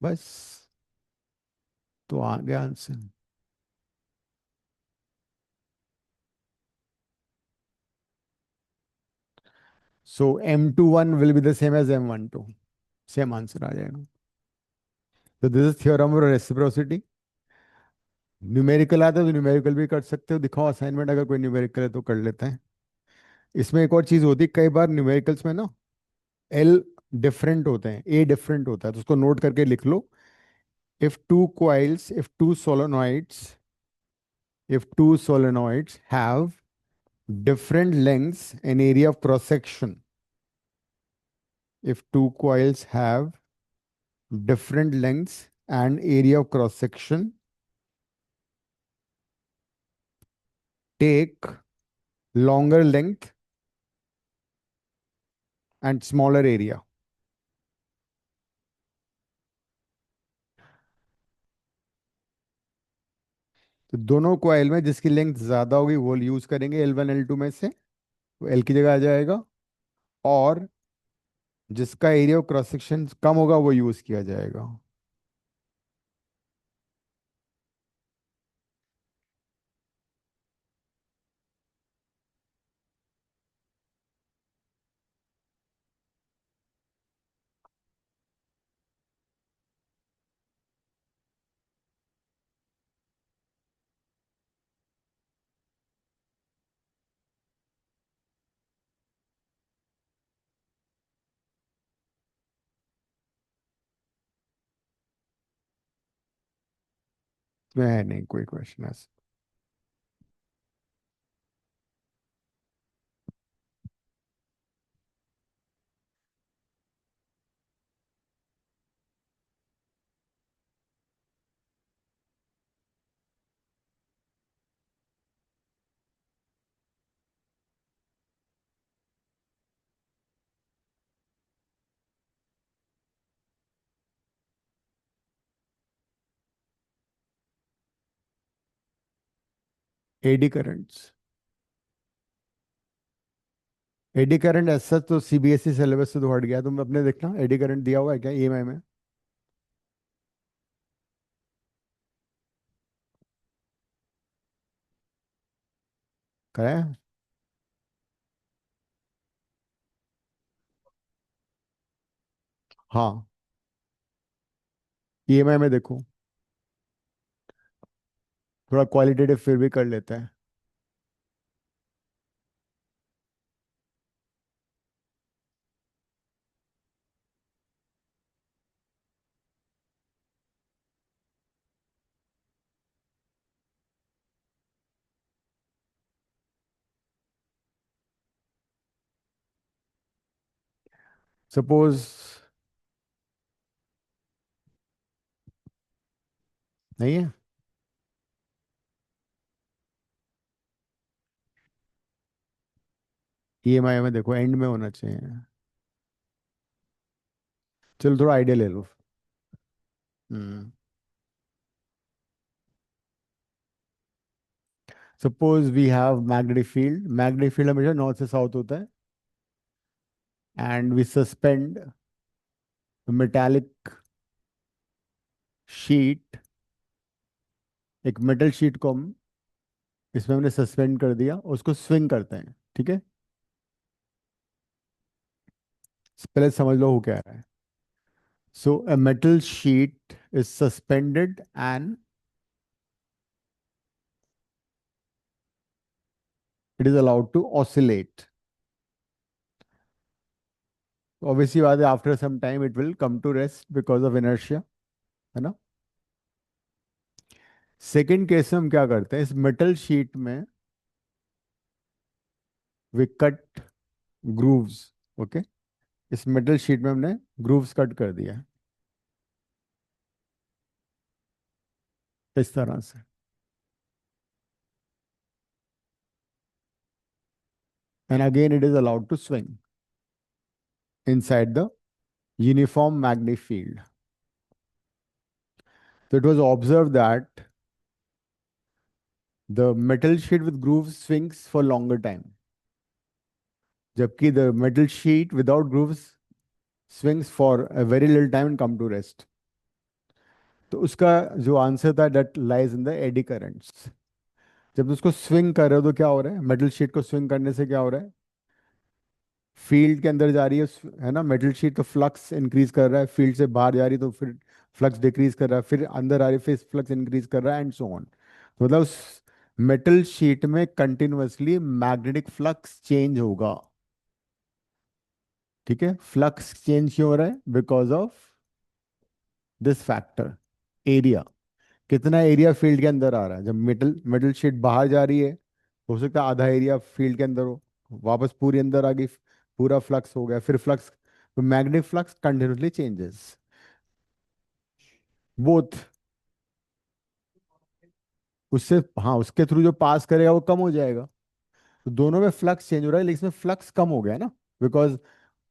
[SPEAKER 1] बस, तो आ गया answer. So M21 will be the same as M12, same answer आ जाएगा। तो this is theorem of reciprocity. Numerical आता है तो न्यूमेरिकल भी कर सकते हो, दिखाओ असाइनमेंट, अगर कोई न्यूमेरिकल है तो कर लेते हैं। इसमें एक और चीज होती है, कई बार न्यूमेरिकल्स में ना एल डिफरेंट होते हैं, ए डिफरेंट होता है, तो उसको नोट करके लिख लो। If two coils, if two solenoids have different lengths and area of cross section, if two coils have different lengths and area of cross section, take longer length and smaller area। तो दोनों coil में जिसकी length ज्यादा होगी वो use करेंगे L1 L2 में से, वो एल की जगह आ जाएगा। और जिसका एरिया ऑफ क्रॉस सेक्शन कम होगा वो यूज किया जाएगा। इसमें है नहीं कोई क्वेश्चन ऐसा। एडी करंट्स, एडी करंट ऐसा तो सीबीएसई सिलेबस से तो हट गया, तुम अपने देखना एडी करंट दिया हुआ है क्या ईएमआई में? कराया? हाँ, ईएमआई में देखो, थोड़ा क्वालिटेटिव फिर भी कर लेते हैं। सपोज, नहीं है, ईएमआई में देखो, एंड में होना चाहिए। चलो थोड़ा आइडिया ले लो। Hmm. Suppose we have magnetic field हमेशा नॉर्थ से साउथ होता है, and we suspend metallic sheet, एक मेटल शीट को हम इसमें हमने सस्पेंड कर दिया, उसको स्विंग करते हैं, ठीक है। पहले समझ लो हो क्या रहा है। So a metal sheet is suspended and it is allowed to oscillate. Obviously बात है, after some time it will come to rest because of inertia, है ना। सेकेंड केस में हम क्या करते हैं, इस मेटल शीट में वी कट ग्रूव्स, ओके। इस मेटल शीट में हमने ग्रूव्स कट कर दिया है, इस तरह से। And again it is allowed to swing inside the uniform magnetic field. So it was observed that the metal sheet with grooves swings for longer time, जबकि the metal sheet without grooves swings for a very little time and come to rest. तो उसका जो answer था, that lies in the eddy currents. जब उसको swing कर रहे हो तो क्या हो रहा है, मेटल शीट को स्विंग करने से क्या हो रहा है, फील्ड के अंदर जा रही है ना मेटल शीट, तो फ्लक्स इंक्रीज कर रहा है, फील्ड से बाहर जा रही है तो फिर फ्लक्स डिक्रीज कर रहा है, फिर अंदर आ रही है फिर फ्लक्स इंक्रीज कर रहा है, एंड सो ऑन। तो मतलब उस मेटल शीट में कंटिन्यूअसली मैग्नेटिक फ्लक्स चेंज होगा, ठीक है। फ्लक्स चेंज क्यों हो रहा है, because of this factor, area. कितना एरिया फील्ड के अंदर आ रहा है, जब मेटल मेटल शीट बाहर जा रही है हो सकता है आधा एरिया फील्ड के अंदर हो, वापस पूरी अंदर आ गई, पूरा फ्लक्स हो गया, फिर फ्लक्स, तो magnetic flux continuously changes both. उससे हाँ, उसके थ्रू जो पास करेगा वो कम हो जाएगा। तो दोनों में फ्लक्स चेंज हो रहा है, लेकिन इसमें फ्लक्स कम हो गया ना, बिकॉज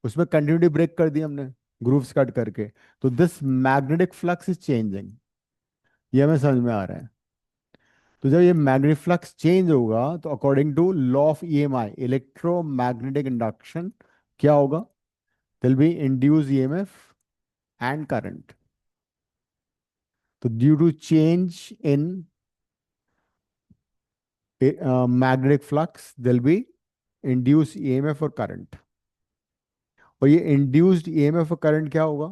[SPEAKER 1] उसमें कंटिन्यूटी ब्रेक कर दी हमने ग्रूव्स कट करके। तो this magnetic flux is changing, ये हमें समझ में आ रहा है। तो जब ये मैग्नेटिक फ्लक्स चेंज होगा तो according to law of EMI, electromagnetic induction, क्या होगा, there'll be induce EMF and current. तो due to change in magnetic flux there'll be induce EMF और करंट। और ये इंड्यूस्ड ईएमएफ और करंट क्या होगा,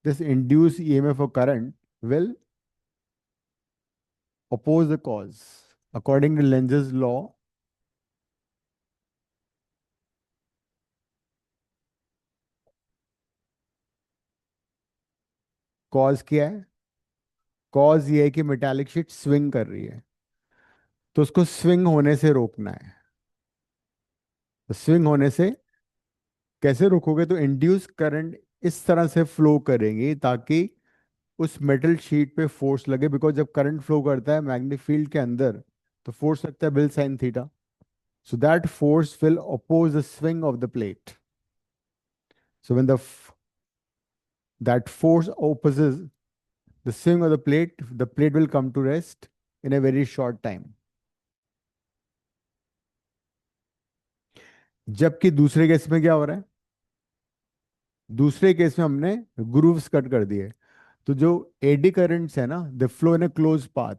[SPEAKER 1] दिस इंड्यूस ईएमएफ और current will oppose the cause according to Lenz's law। Cause क्या है, कॉज ये है कि मेटालिक शीट स्विंग कर रही है, तो उसको स्विंग होने से रोकना है। तो स्विंग होने से कैसे रोकोगे, तो इंड्यूस करंट इस तरह से फ्लो करेंगे ताकि उस मेटल शीट पे फोर्स लगे, बिकॉज जब करंट फ्लो करता है मैग्नेटिक फील्ड के अंदर तो फोर्स लगता है bill sine theta. So that force will oppose the swing of the plate। So when that force opposes the swing of the plate will come to rest in a very short time। जबकि दूसरे case में क्या हो रहा है, दूसरे case में हमने ग्रूव्स कट कर दिए, तो जो एडी करंट्स है ना, they flow in a close path,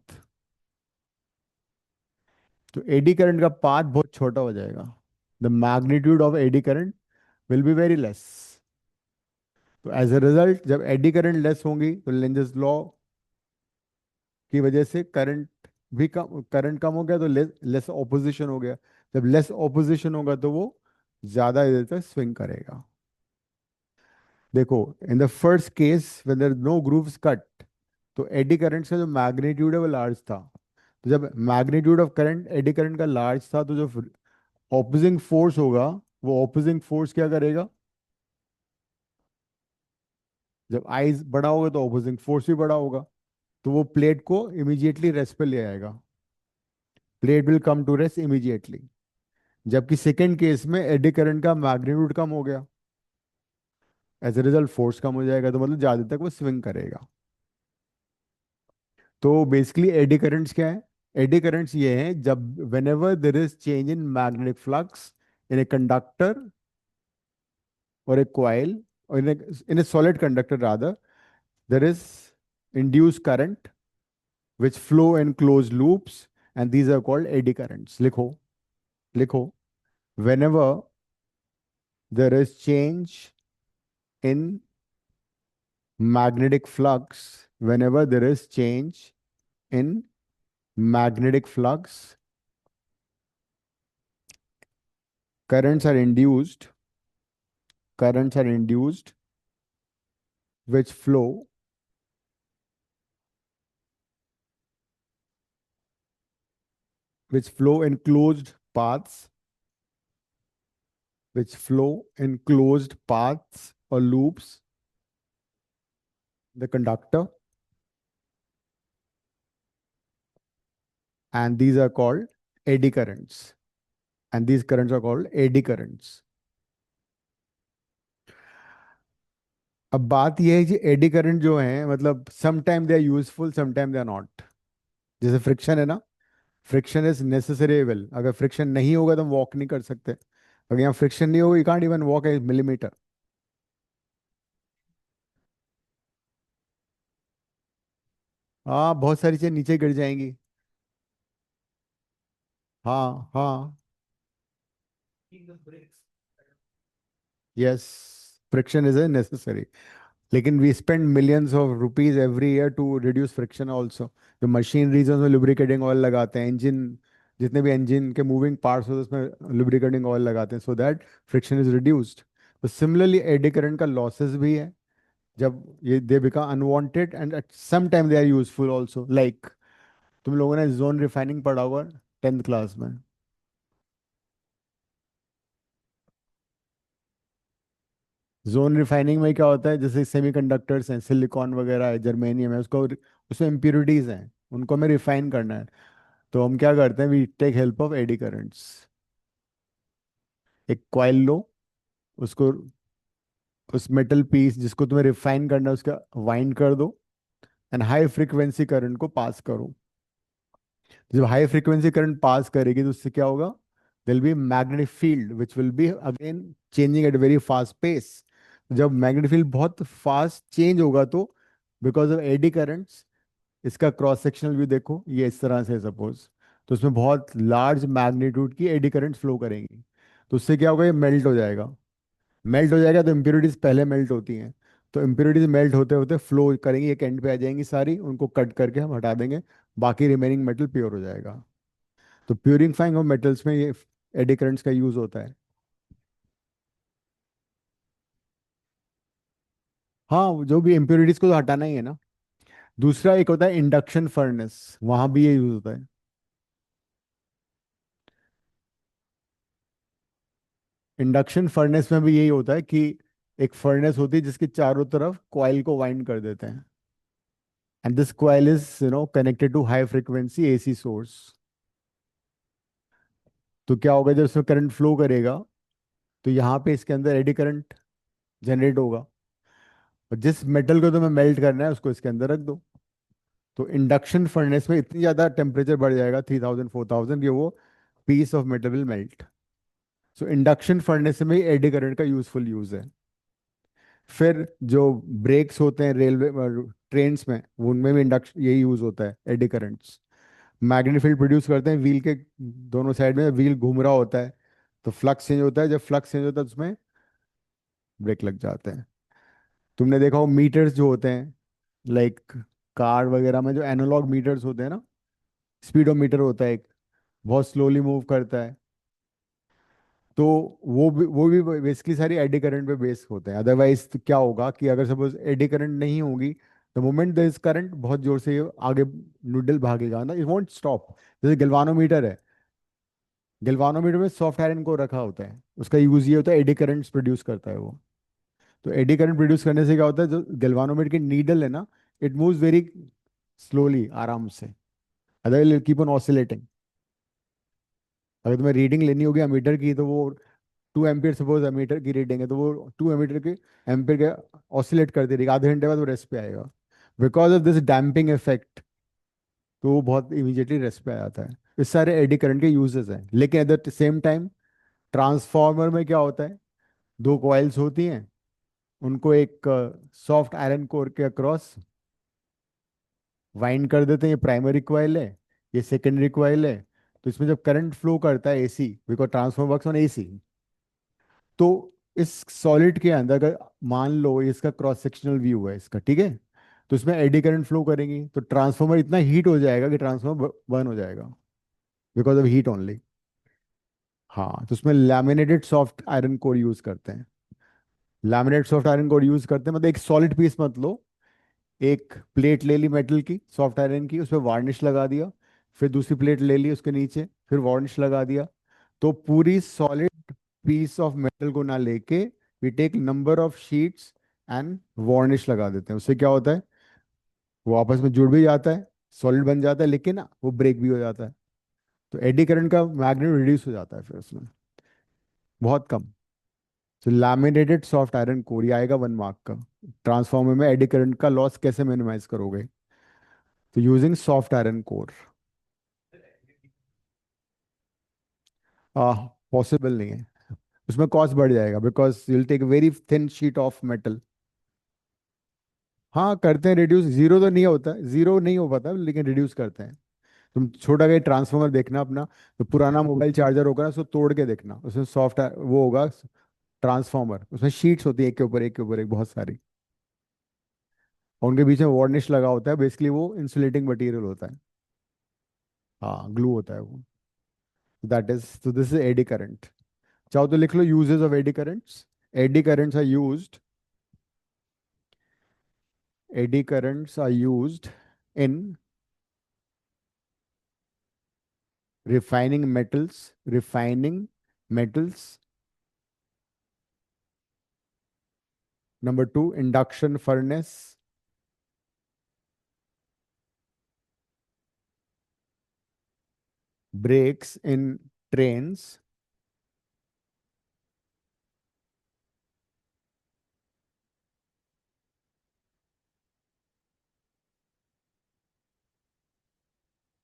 [SPEAKER 1] तो एडी करंट का पाथ बहुत छोटा हो जाएगा, the magnitude of eddy current will be very less. तो एज अ रिजल्ट जब एडी करंट लेस होंगी तो लेंजेस लॉ की वजह से करंट कम हो गया, तो लेस ऑपोजिशन हो गया। जब लेस ऑपोजिशन होगा तो वो ज्यादा देर तक स्विंग करेगा। देखो, in the first case when there no grooves cut, तो एडी करंट का जो मैग्नीट्यूड है वो लार्ज था। तो जब magnitude of current eddy current का लार्ज था, तो जो ऑपोजिंग फोर्स होगा, वो ऑपोजिंग फोर्स क्या करेगा, जब आइज बड़ा होगा तो ऑपोजिंग फोर्स भी बड़ा होगा, तो वो प्लेट को इमीडिएटली रेस्ट पे ले आएगा, plate will come to rest immediately. जबकि सेकेंड केस में एडी करंट का मैग्नीट्यूड कम हो गया, एज ए रिजल्ट फोर्स कम हो जाएगा, तो मतलब ज्यादा तक वो स्विंग करेगा। तो बेसिकली एडी करंट्स क्या है? एडी करंट्स ये हैं जब whenever there is change in magnetic flux in a conductor or a coil, or in a solid conductor rather, there is induced current which flow in closed loops, and these are called eddy currents. लिखो, लिखो. Whenever there is change in magnetic flux, whenever there is change in magnetic flux, currents are induced, currents are induced which flow, which flow in closed paths, which flow in closed paths or loops, the conductor, and these are called eddy currents. And these currents are called eddy currents. अब बात यह है कि eddy current जो है, मतलब some time they are useful, some time they are not. जैसे friction है ना, फ्रिक्शन इज नेसेसरी एविल. अगर फ्रिक्शन नहीं होगा तो हम वॉक नहीं कर सकते. अगर यहाँ फ्रिक्शन नहीं होगा, you can't even walk a millimetre. हाँ, बहुत सारी चीजें नीचे गिर जाएंगी. हाँ हाँ. Yes, friction is a necessary. लेकिन we spend millions of rupees every year to reduce friction also. जो मशीनरीज में लुब्रिकेटिंग ऑयल लगाते हैं, इंजन, जितने भी इंजन के मूविंग पार्ट्स होते हैं उसमें लुब्रिकेटिंग ऑयल लगाते हैं so that friction is reduced. तो सिमिलरली एडी करंट का लॉसेस भी है जब ये they become unwanted, and at some time they are useful also. Like, तुम लोगों ने जोन रिफाइनिंग पढ़ा होगा 10th क्लास में. जोन रिफाइनिंग में क्या होता है, जैसे सेमीकंडक्टर्स हैं, सिलिकॉन वगैरह है, जर्मेनियम है, उसको, उसमें इम्प्योरिटीज हैं, उनको हमें रिफाइन करना है. तो हम क्या करते हैं, we take help of eddy currents. एक कॉइल लो, उसको, उस मेटल पीस जिसको तुम्हें रिफाइन करना है उसका वाइंड कर दो, एंड हाई फ्रीक्वेंसी करंट को पास करो. जब हाई फ्रीक्वेंसी करंट पास करेगी तो उससे क्या होगा, there'll be magnetic field which will be again changing at very fast pace. जब मैग्नेटिक फील्ड बहुत फास्ट चेंज होगा तो बिकॉज ऑफ एडी करंट्स, इसका क्रॉस सेक्शनल व्यू देखो, ये इस तरह से सपोज, तो उसमें बहुत लार्ज मैग्नीट्यूड की एडी करंट फ्लो करेंगी. तो उससे क्या होगा, ये मेल्ट हो जाएगा. मेल्ट हो जाएगा तो इम्प्योरिटीज पहले मेल्ट होती हैं. तो इम्प्योरिटीज मेल्ट होते होते फ्लो करेंगी, एक एंड पे आ जाएंगी सारी, उनको कट करके हम हटा देंगे, बाकी रिमेनिंग मेटल प्योर हो जाएगा. तो प्यूरिफाइंग ऑफ मेटल्स में ये एडी करंट्स का यूज होता है. हाँ, जो भी इम्प्योरिटीज को तो हटाना ही है ना. दूसरा एक होता है इंडक्शन फर्नेस, वहां भी ये यूज होता है. इंडक्शन फर्नेस में भी यही होता है कि एक फर्नेस होती है जिसके चारों तरफ कॉइल को वाइंड कर देते हैं, and this coil is connected to high frequency AC source. तो क्या होगा, जब इसमें करंट फ्लो करेगा तो यहाँ पे इसके अंदर एडी करंट जनरेट होगा, और जिस मेटल को तुम्हें मेल्ट करना है उसको इसके अंदर रख दो. तो इंडक्शन फर्नेस में इतनी ज़्यादा टेम्परेचर बढ़ जाएगा, 3000 4000, कि वो piece of metal will melt. So induction furnace में एडी करंट का यूजफुल यूज है. फिर जो ब्रेक्स होते हैं रेलवे ट्रेन्स में, उनमें भी इंडक्शन यही यूज होता है, eddy currents. Magnetic field produce करते हैं व्हील के दोनों साइड में, व्हील घूम रहा होता है तो फ्लक्स चेंज होता है, जब फ्लक्स चेंज होता है तो उसमें ब्रेक लग जाते हैं. तुमने देखा हो मीटर्स जो होते हैं, लाइक कार वगैरह में जो एनालॉग मीटर्स होते हैं ना, स्पीडोमीटर होता है एक, बहुत स्लोली मूव करता है. तो वो भी बेसिकली सारी एडी करंट पे बेस होते हैं. अदरवाइज तो क्या होगा कि अगर सपोज एडी करंट नहीं होगी, the moment there is current, बहुत जोर से ये आगे नूडल भागेगा ना, इट वॉन्ट स्टॉप. जैसे गैल्वानोमीटर है, गैल्वानोमीटर में सॉफ्ट आयरन को रखा होता है, उसका यूज ये होता है, एडी करंट्स प्रोड्यूस करता है वो. तो एडी करंट प्रोड्यूस करने से क्या होता है, जो गैल्वानोमीटर की नीडल है ना, इट मूव्स वेरी स्लोली, आराम से, अदरवाइज कीप ऑन ऑसिलेटिंग. अगर तुम्हें रीडिंग लेनी होगी अमीटर की, तो वो 2 एम्पियर सपोज एमीटर की रीडिंग है, तो वो 2 एमीटर के एम्पियर के ऑसिलेट करती रहेगी, आधे घंटे बाद वो रेस्ट पे आएगा, because of this damping effect. तो वो बहुत इमीडिएटली रेस्ट पे आ जाता है। इस सारे एडी करंट के यूजेस हैं, लेकिन at the same time transformer में क्या होता है, दो कॉइल्स होती हैं, उनको एक सॉफ्ट आयरन कोर के अक्रॉस वाइंड कर देते हैं। ये प्राइमरी कॉइल है, ये सेकेंडरी कॉइल है। तो इसमें जब करंट फ्लो करता है AC, because transformer works on AC, तो इस सॉलिड के अंदर अगर मान लो ये इसका क्रॉस सेक्शनल व्यू है इसका, ठीक है, तो इसमें एडी करंट फ्लो करेंगी तो ट्रांसफॉर्मर इतना हीट हो जाएगा कि ट्रांसफॉर्मर बर्न हो जाएगा, बिकॉज ऑफ हीट ओनली। हाँ, तो उसमें laminated soft iron core use करते हैं। Laminate soft iron core use करते हैं, मतलब एक सॉलिड पीस मत लो, एक प्लेट ले ली मेटल की सॉफ्ट आयरन की, उस पर वार्निश लगा दिया, फिर दूसरी प्लेट ले ली उसके नीचे, फिर वार्निश लगा दिया। तो पूरी सॉलिड पीस ऑफ मेटल को ना लेके we take number of sheets and varnish लगा देते हैं। उससे क्या होता है, वो आपस में जुड़ भी जाता है, सॉलिड बन जाता है, लेकिन वो ब्रेक भी हो जाता है। तो एडी करंट का मैग्नेट रिड्यूस हो जाता है फिर उसमें बहुत कम। तो लैमिनेटेड सॉफ्ट आयरन कोर ये आएगा 1 मार्क का। ट्रांसफॉर्मर में एडी करंट का लॉस कैसे मिनिमाइज करोगे, तो using soft iron core. Possible नहीं है, उसमें कॉस्ट बढ़ जाएगा, because you'll take very thin sheet of metal. हाँ करते हैं रिड्यूस, जीरो तो नहीं होता, जीरो नहीं हो पाता, लेकिन रिड्यूस करते हैं। तुम छोटा कहीं ट्रांसफॉर्मर देखना अपना, तो पुराना मोबाइल चार्जर होगा ना, उसको तोड़ के देखना, उसमें सॉफ्ट वो होगा ट्रांसफॉर्मर, उसमें शीट्स होती है एक के ऊपर एक के ऊपर एक बहुत सारी, और उनके बीच में वार्निश लगा होता है, बेसिकली वो इंसुलेटिंग मटेरियल होता है। हाँ, ग्लू होता है वो। दैट इज, तो दिस इज एडी करंट। चाहो तो लिख लो uses of eddy currents. Eddy currents are used, eddy currents are used in refining metals, refining metals. Number two, induction furnace, brakes in trains,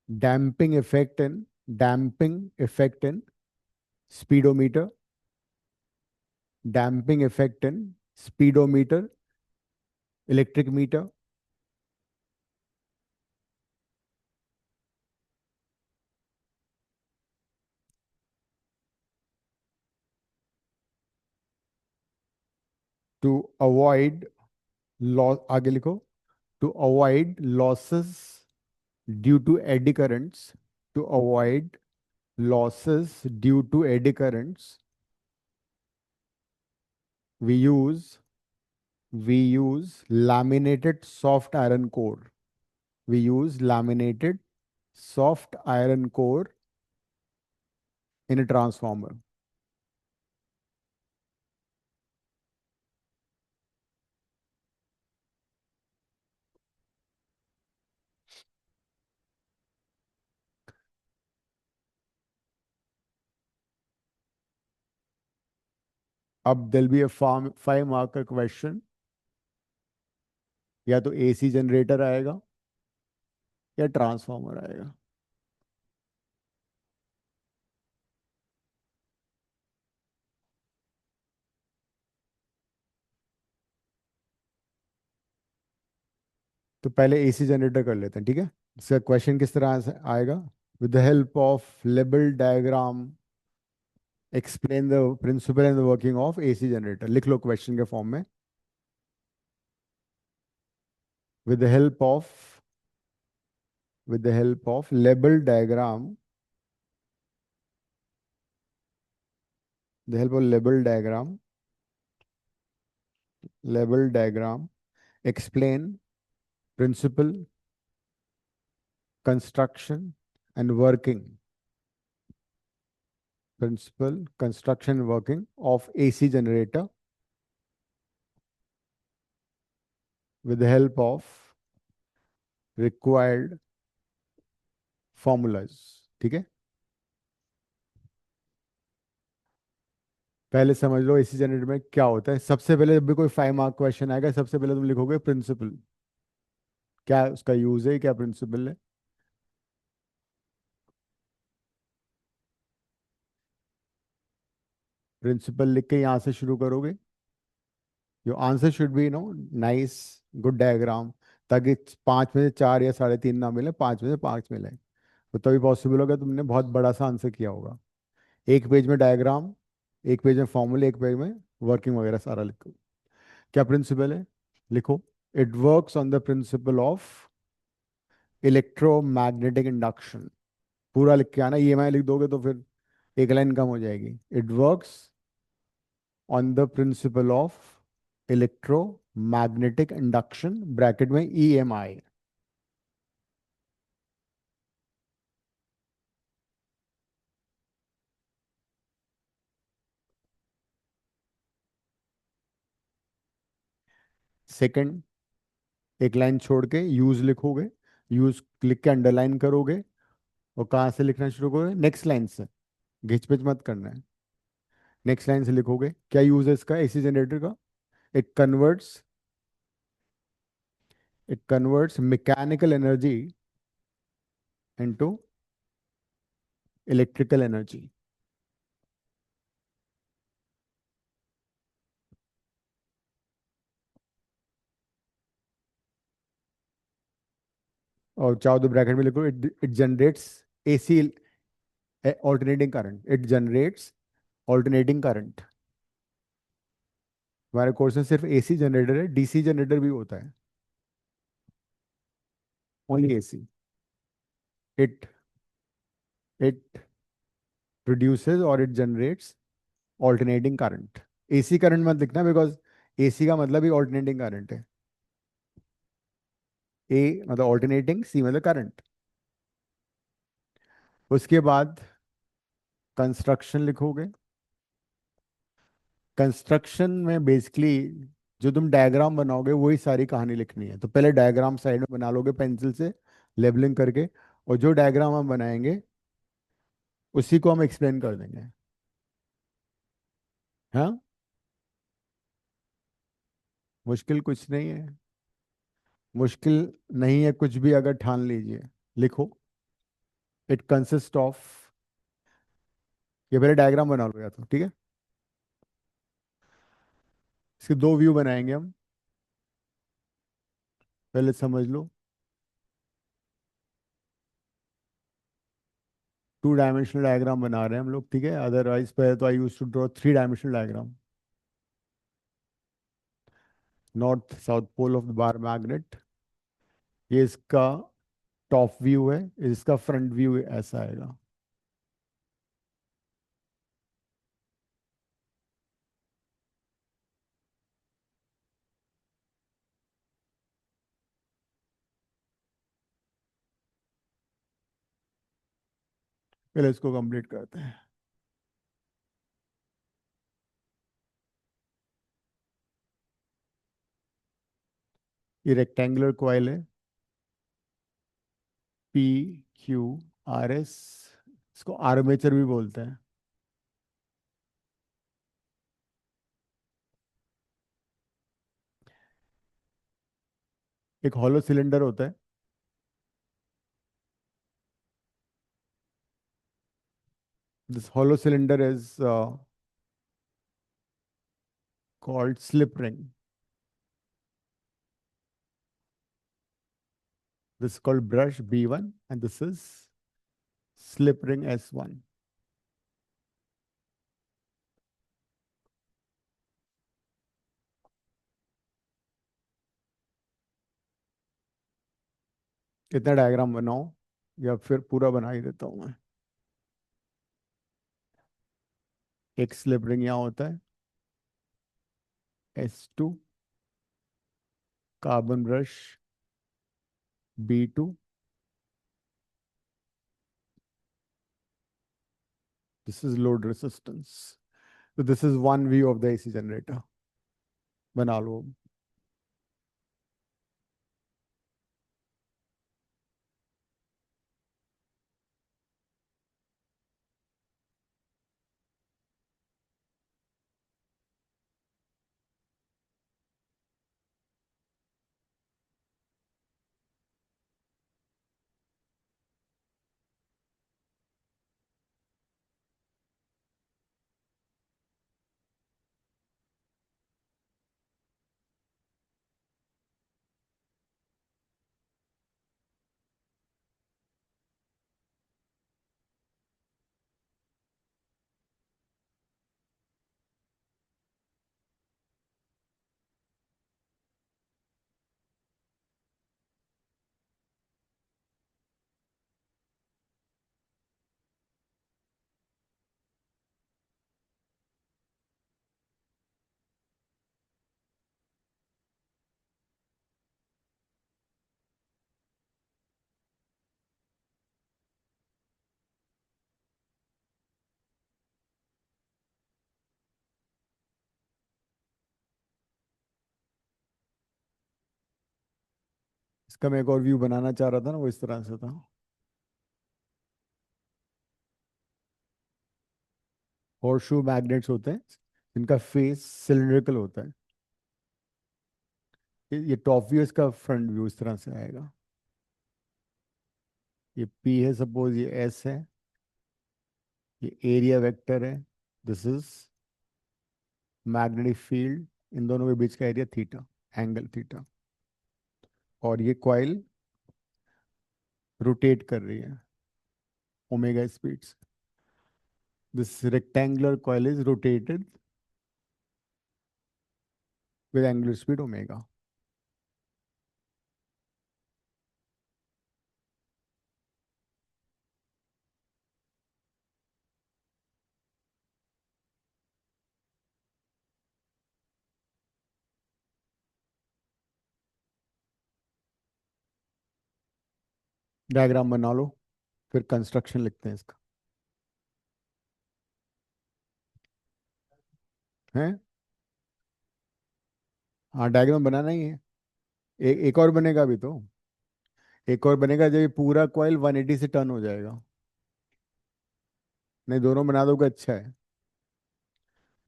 [SPEAKER 1] damping effect in speedometer, damping effect in speedometer, electric meter, to avoid loss, आगे लिखो, to avoid losses due to eddy currents, to avoid losses due to eddy currents, we use we use laminated soft iron core. We use laminated soft iron core in a transformer. अब there'll be a 5 mark का question, या तो AC generator आएगा या transformer आएगा। तो पहले AC generator कर लेते हैं, ठीक है। इसका क्वेश्चन किस तरह से आएगा, with the help of label diagram explain the principle and the working of AC generator. लिख लो क्वेश्चन के फॉर्म में, with the help of label diagram, the help of label diagram explain principle, construction and working, principle, construction and working of AC generator with the help of required formulas, ठीक है। पहले समझ लो AC generator में क्या होता है। सबसे पहले जब भी कोई 5 मार्क क्वेश्चन आएगा, सबसे पहले तुम लिखोगे प्रिंसिपल, क्या उसका यूज है, क्या प्रिंसिपल है। प्रिंसिपल लिख के यहाँ से शुरू करोगे। Your answer should be nice, good diagram, ताकि 5 में से 4 या 3.5 ना मिले, 5 में से 5 मिले। तो तभी पॉसिबल होगा, तुमने बहुत बड़ा सा आंसर किया होगा। एक पेज में डायग्राम, एक पेज में फॉर्मूले, एक पेज में वर्किंग वगैरह सारा लिखो। क्या प्रिंसिपल है, लिखो। It works on the principle of electromagnetic induction. पूरा लिख के आना, ईएमआई लिख दोगे तो फिर एक लाइन कम हो जाएगी। It works on the principle of electromagnetic induction, bracket में ईएमआई। सेकंड, एक लाइन छोड़ के यूज लिखोगे, यूज लिख के अंडरलाइन करोगे, और कहाँ से लिखना शुरू करोगे, नेक्स्ट लाइन से। घिच पिच मत करना है, नेक्स्ट लाइन से लिखोगे। क्या यूज है इसका एसी जनरेटर का? It converts it converts mechanical energy into electrical energy. और चाहो तो ब्रैकेट में लिखो, it it generates AC alternating current. It generates alternating current. हमारे कोर्स में सिर्फ एसी जनरेटर है, डीसी जनरेटर भी होता है, only AC. It it produces और it generates alternating current. AC current मत लिखना, बिकॉज एसी का मतलब ही ऑल्टरनेटिंग करंट है। ए मतलब ऑल्टरनेटिंग, सी मतलब करंट। उसके बाद कंस्ट्रक्शन लिखोगे। कंस्ट्रक्शन में बेसिकली जो तुम डायग्राम बनाओगे वही सारी कहानी लिखनी है। तो पहले डायग्राम साइड में बना लोगे पेंसिल से, लेबलिंग करके, और जो डायग्राम हम बनाएंगे उसी को हम एक्सप्लेन कर देंगे। हाँ, मुश्किल कुछ नहीं है, मुश्किल नहीं है कुछ भी, अगर ठान लीजिए। लिखो, इट कंसिस्ट ऑफ, ये पहले डायग्राम बना लो या तो, ठीक है। इसके दो व्यू बनाएंगे हम, पहले समझ लो। 2 डायमेंशनल डायग्राम बना रहे हैं हम लोग, ठीक है। अदरवाइज पहले तो I use to draw 3 dimensional diagram. North south pole of the bar magnet, ये इसका टॉप व्यू है, इसका फ्रंट व्यू ऐसा आएगा। पहले इसको कंप्लीट करते हैं। ये रेक्टेंगुलर कॉइल है, पी क्यू आर एस, इसको आर्मेचर भी बोलते हैं। एक हॉलो सिलेंडर होता है, this hollow cylinder is called slip ring. This is called brush B1 and this is slip ring S1. कितना डायग्राम बनाओ, या फिर पूरा बना ही देता हूँ मैं। एक स्लिप रिंग यहाँ होता है, S2, carbon brush B2, this is load resistance. So this is one view of the AC generator. बना लो। इसका मैं एक और व्यू बनाना चाह रहा था ना, वो इस तरह से था। हॉर्सशू मैग्नेट्स होते हैं जिनका फेस सिलिंड्रिकल होता है। ये टॉप व्यू, इसका फ्रंट व्यू इस तरह से आएगा। ये पी है, सपोज ये एस है, ये एरिया वेक्टर है, दिस इज मैग्नेटिक फील्ड, इन दोनों के बीच का एरिया थीटा, एंगल थीटा। और ये कॉइल रोटेट कर रही है ओमेगा स्पीड से। This rectangular coil is rotated with angular speed omega. Diagram बना लो, फिर कंस्ट्रक्शन लिखते हैं इसका। है, हाँ डायग्राम बनाना ही है। एक और बनेगा अभी तो। एक और बनेगा जब ये पूरा कॉइल 180 से टर्न हो जाएगा। नहीं, दोनों बना दोगे अच्छा है।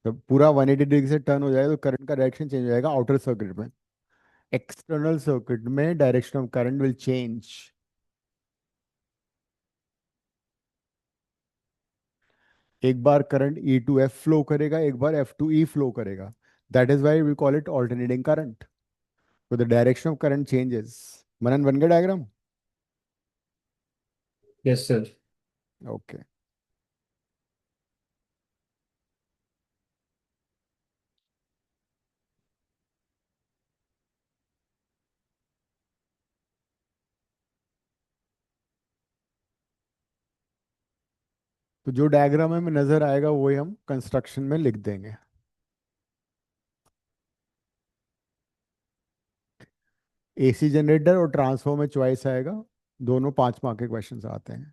[SPEAKER 1] जब पूरा 180 डिग्री से टर्न हो जाएगा तो करंट का डायरेक्शन चेंज हो जाएगा आउटर सर्किट में। एक्सटर्नल सर्किट में direction of current will change. एक बार current E to F flow करेगा, एक बार एफ टू ई फ्लो करेगा। That is why we call it alternating current. तो the direction of current changes. Manan बन गया डायग्राम?
[SPEAKER 2] Yes sir.
[SPEAKER 1] ओके। तो जो डायग्राम हमें नजर आएगा वही हम कंस्ट्रक्शन में लिख देंगे। एसी जनरेटर और ट्रांसफॉर्मर चॉइस आएगा। दोनों 5 मार्क के क्वेश्चंस आते हैं।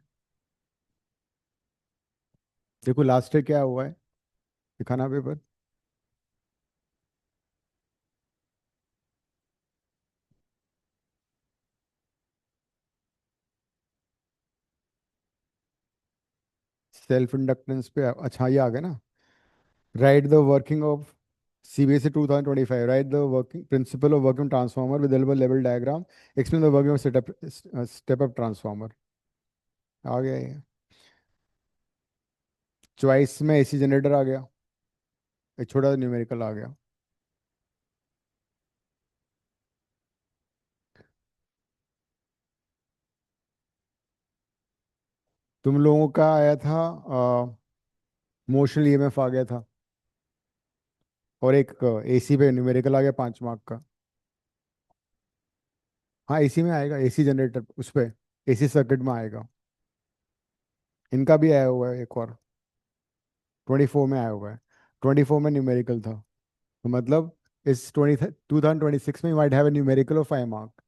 [SPEAKER 1] देखो लास्ट ईयर क्या हुआ है, दिखाना पेपर। सेल्फ इंडक्टेंस पे अच्छा ये आ गया ना। Write the working of CBSE 2025, write the working principle of working transformer with लेवल diagram, explain the working of step up transformer. आ गया ये। चॉइस में एसी जनरेटर आ गया, एक छोटा सा न्यूमेरिकल आ गया। तुम लोगों का आया था मोशन EMF आ गया था, और एक एसी पे न्यूमेरिकल आ गया 5 मार्क का। हाँ एसी में आएगा, एसी जनरेटर उस पे एसी सर्किट में आएगा। इनका भी आया हुआ है एक और, 24 में आया हुआ है। 24 में न्यूमेरिकल था, तो मतलब इस 2026 में might have a numerical of 5 mark.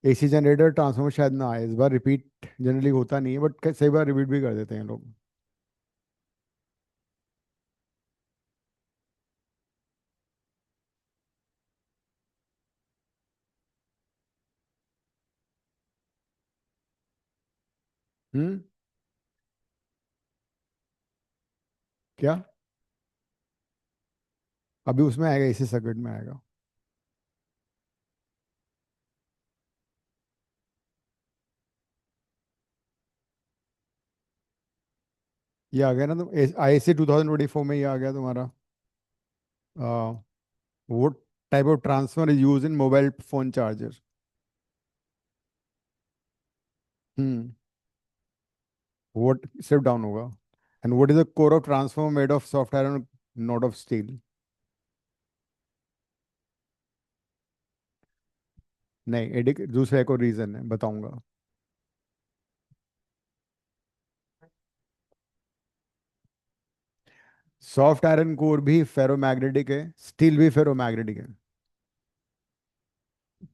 [SPEAKER 1] AC generator transformer शायद ना आए इस बार, रिपीट जनरली होता नहीं है, बट कई बार रिपीट भी कर देते हैं लोग। हम्म। क्या? अभी उसमें आएगा, एसी सर्किट में आएगा। ये आ गया ना, तो ISC 2024 में ये आ गया तुम्हारा। वो type of transfer is use in mobile phone charger. Hmm. What step down होगा? And what is the core of transformer made of soft iron, not of steel? नहीं, एडिक दूसरा एक और रीजन है, बताऊंगा। सॉफ्ट आयरन कोर भी ferromagnetic है, स्टील भी फेरोमैग्नेटिक है।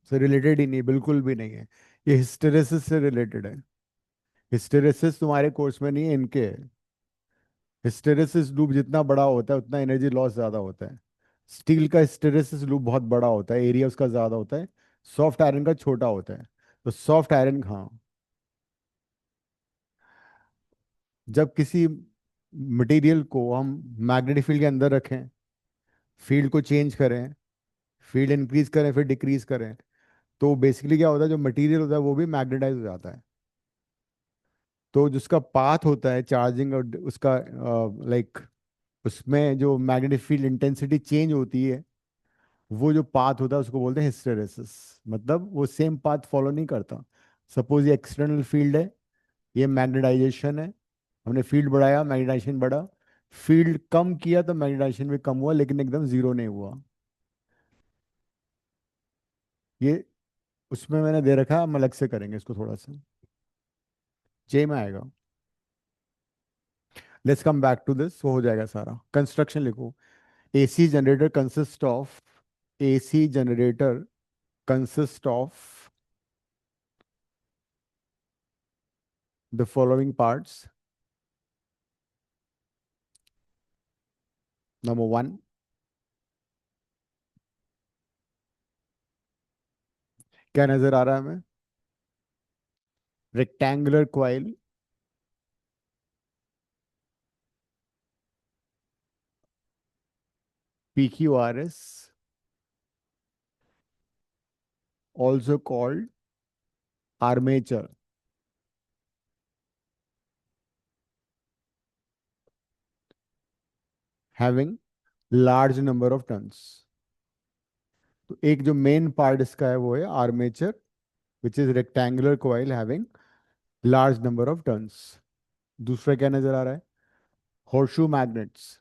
[SPEAKER 1] से रिलेटेड ही नहीं, बिल्कुल भी नहीं है। ये हिस्टेरेसिस से रिलेटेड है। हिस्टेरेसिस तुम्हारे कोर्स में नहीं है, इनके है। हिस्टेरेसिस लूप जितना बड़ा होता है उतना एनर्जी लॉस ज्यादा होता है। स्टील का हिस्टेरेसिस लूप बहुत बड़ा होता है, एरिया उसका ज्यादा होता है, सॉफ्ट आयरन का छोटा होता है। तो सॉफ्ट आयरन, हाँ, जब किसी मटेरियल को हम मैग्नेटिक फील्ड के अंदर रखें, फील्ड को चेंज करें, फील्ड इंक्रीज करें फिर डिक्रीज करें, तो बेसिकली क्या होता है, जो मटेरियल होता है वो भी मैग्नेटाइज हो जाता है। तो जिसका पाथ होता है चार्जिंग और उसका लाइक उसमें जो मैग्नेटिक फील्ड इंटेंसिटी चेंज होती है, वो जो पाथ होता है उसको बोलते हैं हिस्टेरेसिस। मतलब वो सेम पाथ फॉलो नहीं करता। सपोज ये एक्सटर्नल फील्ड है, ये मैग्नेटाइजेशन है, हमने फील्ड बढ़ाया मैग्नेटाइजेशन बढ़ा, फील्ड कम किया तो मैग्नेटाइजेशन भी कम हुआ, लेकिन एकदम जीरो नहीं हुआ। ये उसमें मैंने दे रखा है, हम अलग से करेंगे इसको थोड़ा सा, जे में आएगा। Let's come back to this, वो हो जाएगा सारा। कंस्ट्रक्शन लिखो। AC generator consist of, AC generator consist of the following parts. Number one, क्या नजर आ रहा है हमें? Rectangular coil, PQRS, also called armature, having large number of turns। तो एक जो मेन पार्ट इसका है वो है armature, which is rectangular coil having large number of turns. दूसरा क्या नजर आ रहा है? होर्शू मैग्नेट्स।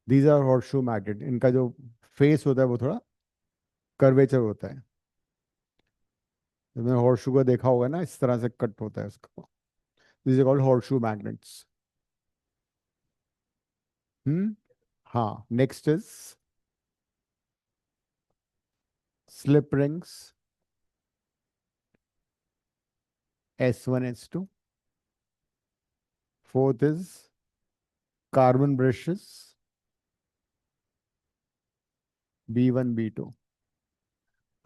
[SPEAKER 1] दीज आर होर्शू मैग्नेट, इनका जो फेस होता है वो थोड़ा कर्वेचर होता है। तुमने होर्शू को देखा होगा ना, इस तरह से कट होता है उसका। This is called horseshoe magnets. Hmm, हाँ। Next is slip rings, S1 S2। Fourth is carbon brushes, B1 B2।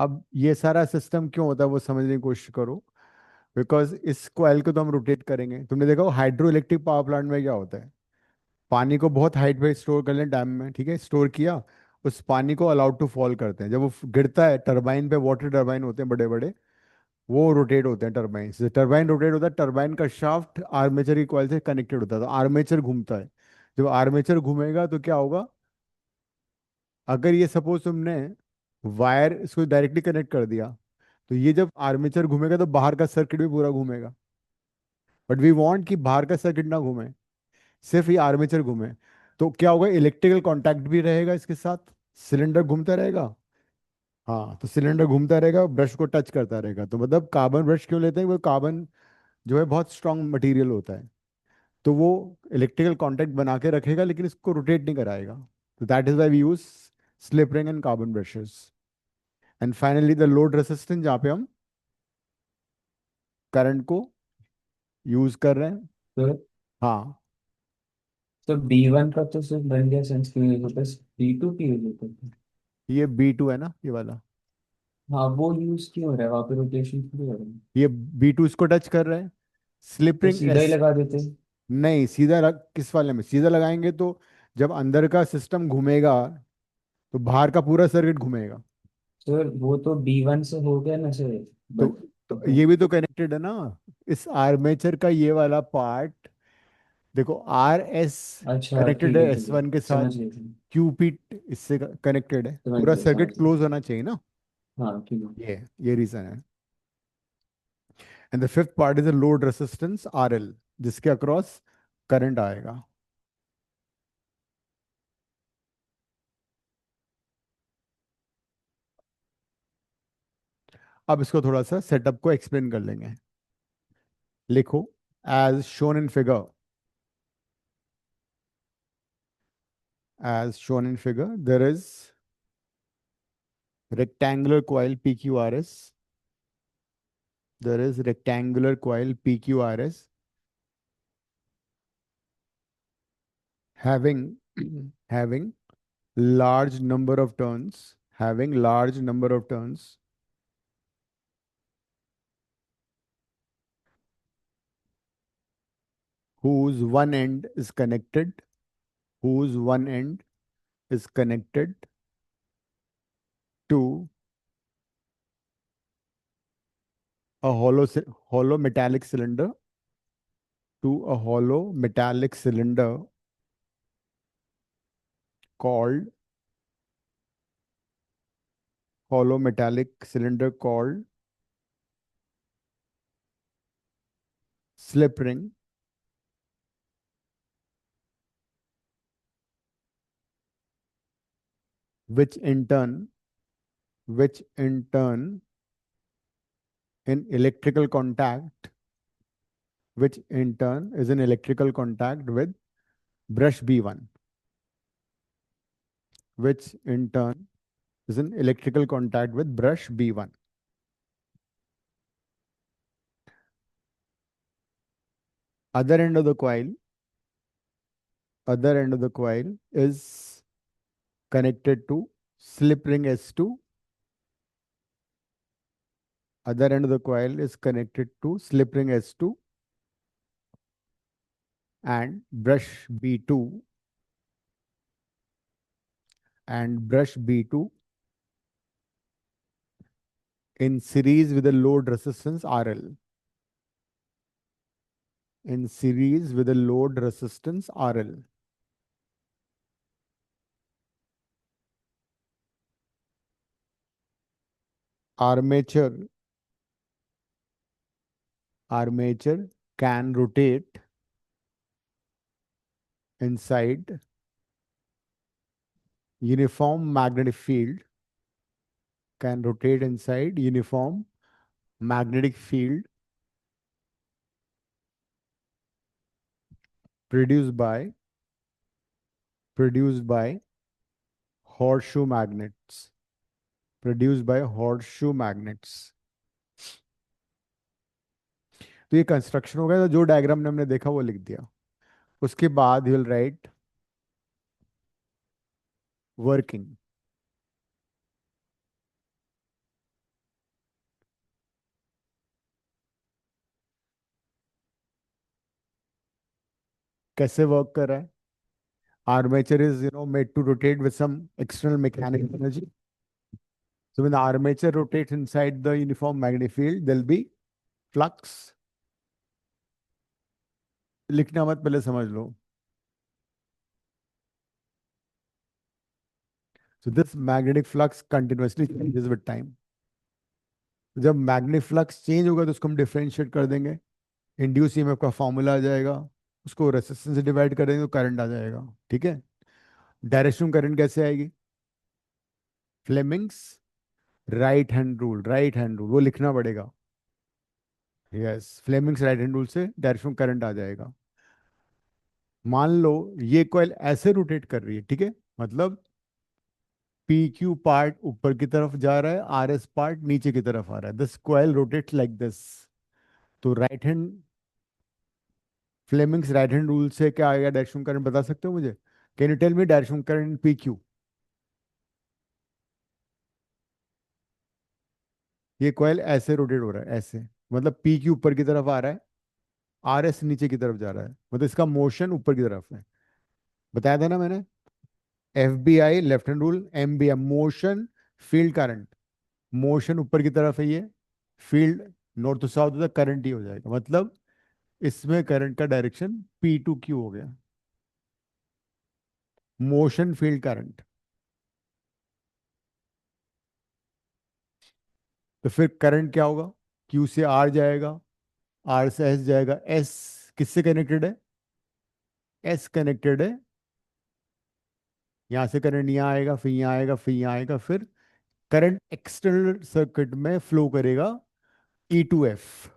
[SPEAKER 1] अब ये सारा सिस्टम क्यों होता है वो समझने की कोशिश करो। बिकॉज इस कॉइल को तो हम रोटेट करेंगे। तुमने देखा हाइड्रो इलेक्ट्रिक पावर प्लांट में क्या होता है, पानी को बहुत हाइट पे स्टोर कर लें डैम में, ठीक है, स्टोर किया, उस पानी को अलाउड टू फॉल करते हैं, जब वो गिरता है टरबाइन पे, वाटर टरबाइन होते हैं बड़े बड़े, वो रोटेट होते हैं टरबाइन से। टरबाइन रोटेट होता है, टरबाइन का शाफ्ट आर्मेचर की कॉइल से कनेक्टेड होता है, तो आर्मेचर घूमता है। जब आर्मेचर घूमेगा तो क्या होगा, अगर ये सपोज तुमने वायर इसको डायरेक्टली कनेक्ट कर दिया, तो ये जब आर्मेचर घूमेगा तो बाहर का सर्किट भी पूरा घूमेगा। बट वी वांट कि बाहर का सर्किट ना घूमे, सिर्फ ये आर्मेचर घूमे। तो क्या होगा, इलेक्ट्रिकल कांटेक्ट भी रहेगा इसके साथ, सिलेंडर घूमता रहेगा। हाँ, तो सिलेंडर घूमता रहेगा, ब्रश को टच करता रहेगा। तो मतलब कार्बन ब्रश क्यों लेते हैं, वो कार्बन जो है बहुत स्ट्रांग मटेरियल होता है, तो वो इलेक्ट्रिकल कांटेक्ट बना के रखेगा लेकिन इसको रोटेट नहीं कराएगा। तो that is why we use slip ring and carbon brushes. And finally the load resistance, जहाँ पे हम करंट को यूज कर रहे हैं।
[SPEAKER 2] तो
[SPEAKER 1] हाँ,
[SPEAKER 2] B1 का तो सिर्फ बन गया सेंस की यूज होता है, B2 की यूज होता है।
[SPEAKER 1] ये B2 है ना, ये वाला।
[SPEAKER 2] हाँ, वो यूज क्यों हो रहा है वहाँ पे, रोटेशन क्यों हो रहा है?
[SPEAKER 1] ये B2 इसको टच कर रहा है, स्लिप
[SPEAKER 2] तो
[SPEAKER 1] रिंग
[SPEAKER 2] सीधा ही
[SPEAKER 1] एस।
[SPEAKER 2] लगा देते।
[SPEAKER 1] नहीं, सीधा रख, किस वाले में सीधा लगाएंगे तो जब अंदर का सिस्टम घूमेगा तो बाहर का पूरा सर्किट घूमेगा।
[SPEAKER 2] सर वो तो B1 से हो गया ना सर,
[SPEAKER 1] तो,
[SPEAKER 2] बट
[SPEAKER 1] तो ये भी तो कनेक्टेड है ना, इस आर्मेचर का ये वाला पार्ट। देखो RS
[SPEAKER 2] अच्छा
[SPEAKER 1] कनेक्टेड
[SPEAKER 2] ठीक
[SPEAKER 1] है
[SPEAKER 2] है ठीक है,
[SPEAKER 1] S1 के साथ,
[SPEAKER 2] समझ गया
[SPEAKER 1] QP इससे कनेक्टेड है,
[SPEAKER 2] समझ
[SPEAKER 1] पूरा
[SPEAKER 2] गया समझ
[SPEAKER 1] सर्किट
[SPEAKER 2] गया।
[SPEAKER 1] क्लोज होना चाहिए ना।
[SPEAKER 2] हाँ ठीक है।
[SPEAKER 1] ये रीजन है। And the fifth part is the load resistance RL, जिसके अक्रॉस करंट आएगा। अब इसको थोड़ा सा सेटअप को एक्सप्लेन कर लेंगे। लिखो, as shown in figure, as shown in figure, there is rectangular coil PQRS. There is rectangular coil PQRS having having large number of turns, having large number of turns, whose one end is connected, whose one end is connected to a hollow metallic cylinder, to a hollow metallic cylinder called hollow metallic cylinder called slip ring, which in turn, which in turn in electrical contact, which in turn is in electrical contact with brush B1, which in turn is in electrical contact with brush B1. Other end of the coil, other end of the coil is connected to slip ring S2. Other end of the coil is connected to slip ring S2 and brush B2 and brush B2 in series with a load resistance RL. In series with a load resistance RL. Armature, armature can rotate inside uniform magnetic field, can rotate inside uniform magnetic field produced by produced by horseshoe magnets, produced by horseshoe magnets. तो ये construction हो गया, तो जो diagram ने हमने देखा वो लिख दिया. उसके बाद यू विल राइट वर्किंग. कैसे वर्क कर रहा है? Armature is, made to rotate with some external mechanical energy. So when the armature rotates inside the uniform magnetic field, there'll be flux. लिखना मत, पहले समझ लो. So this magnetic flux continuously changes with time. जब magnetic flux change होगा तो उसको हम differentiate कर देंगे. इंड्यूस ईएमएफ का फॉर्मूला आ जाएगा, उसको रेजिस्टेंस से डिवाइड कर देंगे तो करंट आ जाएगा. ठीक है. डायरेक्शन करंट कैसे आएगी? Fleming's right hand rule, right hand rule वो लिखना पड़ेगा. Yes, Fleming's right hand rule से डायरेक्शन करंट आ जाएगा. मान लो ये कॉइल ऐसे रोटेट कर रही है, ठीक है, मतलब पी क्यू पार्ट ऊपर की तरफ जा रहा है, आर एस पार्ट नीचे की तरफ आ रहा है. This coil rotate like this. तो right hand, Fleming's right hand rule से क्या आएगा डायरेक्शन करंट, बता सकते हो मुझे? Can you tell me direction current P Q? ये कॉइल ऐसे रोटेट हो रहा है, ऐसे, मतलब पी क्यू ऊपर की तरफ आ रहा है, आर एस नीचे की तरफ जा रहा है, मतलब इसका मोशन ऊपर की तरफ है. बताया था ना मैंने. F B I left hand rule, M B I motion field current. Motion ऊपर की तरफ है, ये फील्ड नॉर्थ टू साउथ तक करंट ही हो जाएगा, मतलब इसमें करंट का डायरेक्शन पी टू क्यू हो गया. Motion field current. तो फिर करंट क्या होगा? क्यू से आर जाएगा, आर से एस जाएगा. एस किससे कनेक्टेड है? एस कनेक्टेड है. यहां से करंट यहाँ आएगा, फिर यहाँ आएगा, फिर यहाँ आएगा, फिर करंट एक्सटर्नल सर्किट में फ्लो करेगा ई टू एफ.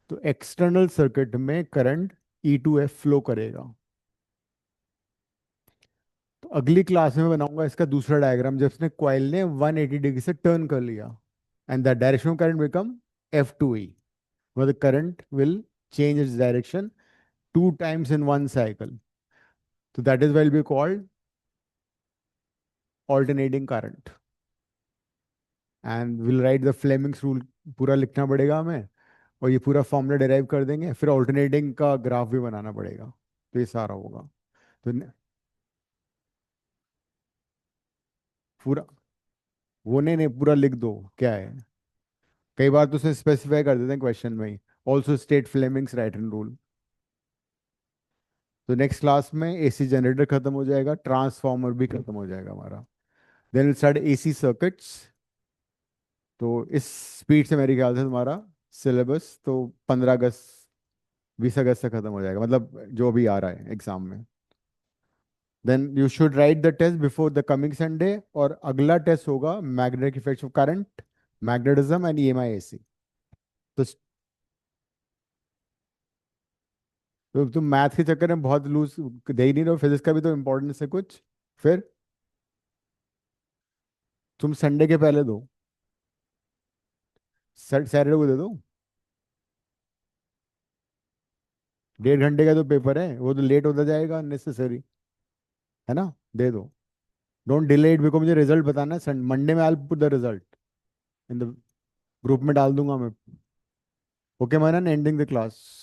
[SPEAKER 1] तो एक्सटर्नल सर्किट में current E to F flow करेगा. तो अगली क्लास में बनाऊंगा इसका दूसरा डायग्राम, जब इसने कॉइल ने 180 डिग्री से टर्न कर लिया and the direction of current become F to E, मतलब current will change its direction 2 times in one cycle. तो that is will be called alternating current, and will write the Fleming's rule, पूरा लिखना पड़ेगा हमें, और ये पूरा formula derive कर देंगे, फिर ऑल्टरनेटिंग का ग्राफ भी बनाना पड़ेगा। तो ये सारा होगा। तो पूरा, वो नहीं नहीं, पूरा लिख दो क्या है। कई बार तो उसे स्पेसिफाई कर देते हैं क्वेश्चन में ही, also state Fleming's right hand rule. तो नेक्स्ट क्लास में एसी जनरेटर खत्म हो जाएगा, ट्रांसफॉर्मर भी खत्म हो जाएगा हमारा। Then will start AC circuits. तो इस स्पीड से मेरे ख्याल से तुम्हारा सिलेबस तो 15 अगस्त, 20 अगस्त से खत्म हो जाएगा, मतलब जो भी आ रहा है एग्जाम में। Then you should write the test before the coming Sunday, और अगला टेस्ट होगा magnetic effects of current, magnetism and EMI AC. तो तुम मैथ के चक्कर में बहुत लूज दे ही नहीं रहे हो, फिजिक्स का भी तो इम्पोर्टेंस है कुछ। फिर तुम संडे के पहले दो, सैटरडे को दे दो। 1.5 घंटे का तो पेपर है, वो तो लेट होता जाएगा नेसेसरी, है ना। दे दो, डोंट डिले इट, बिकॉज मुझे रिजल्ट बताना है मंडे में। I put the result in the group में डाल दूंगा मैं। Okay man, ending the class.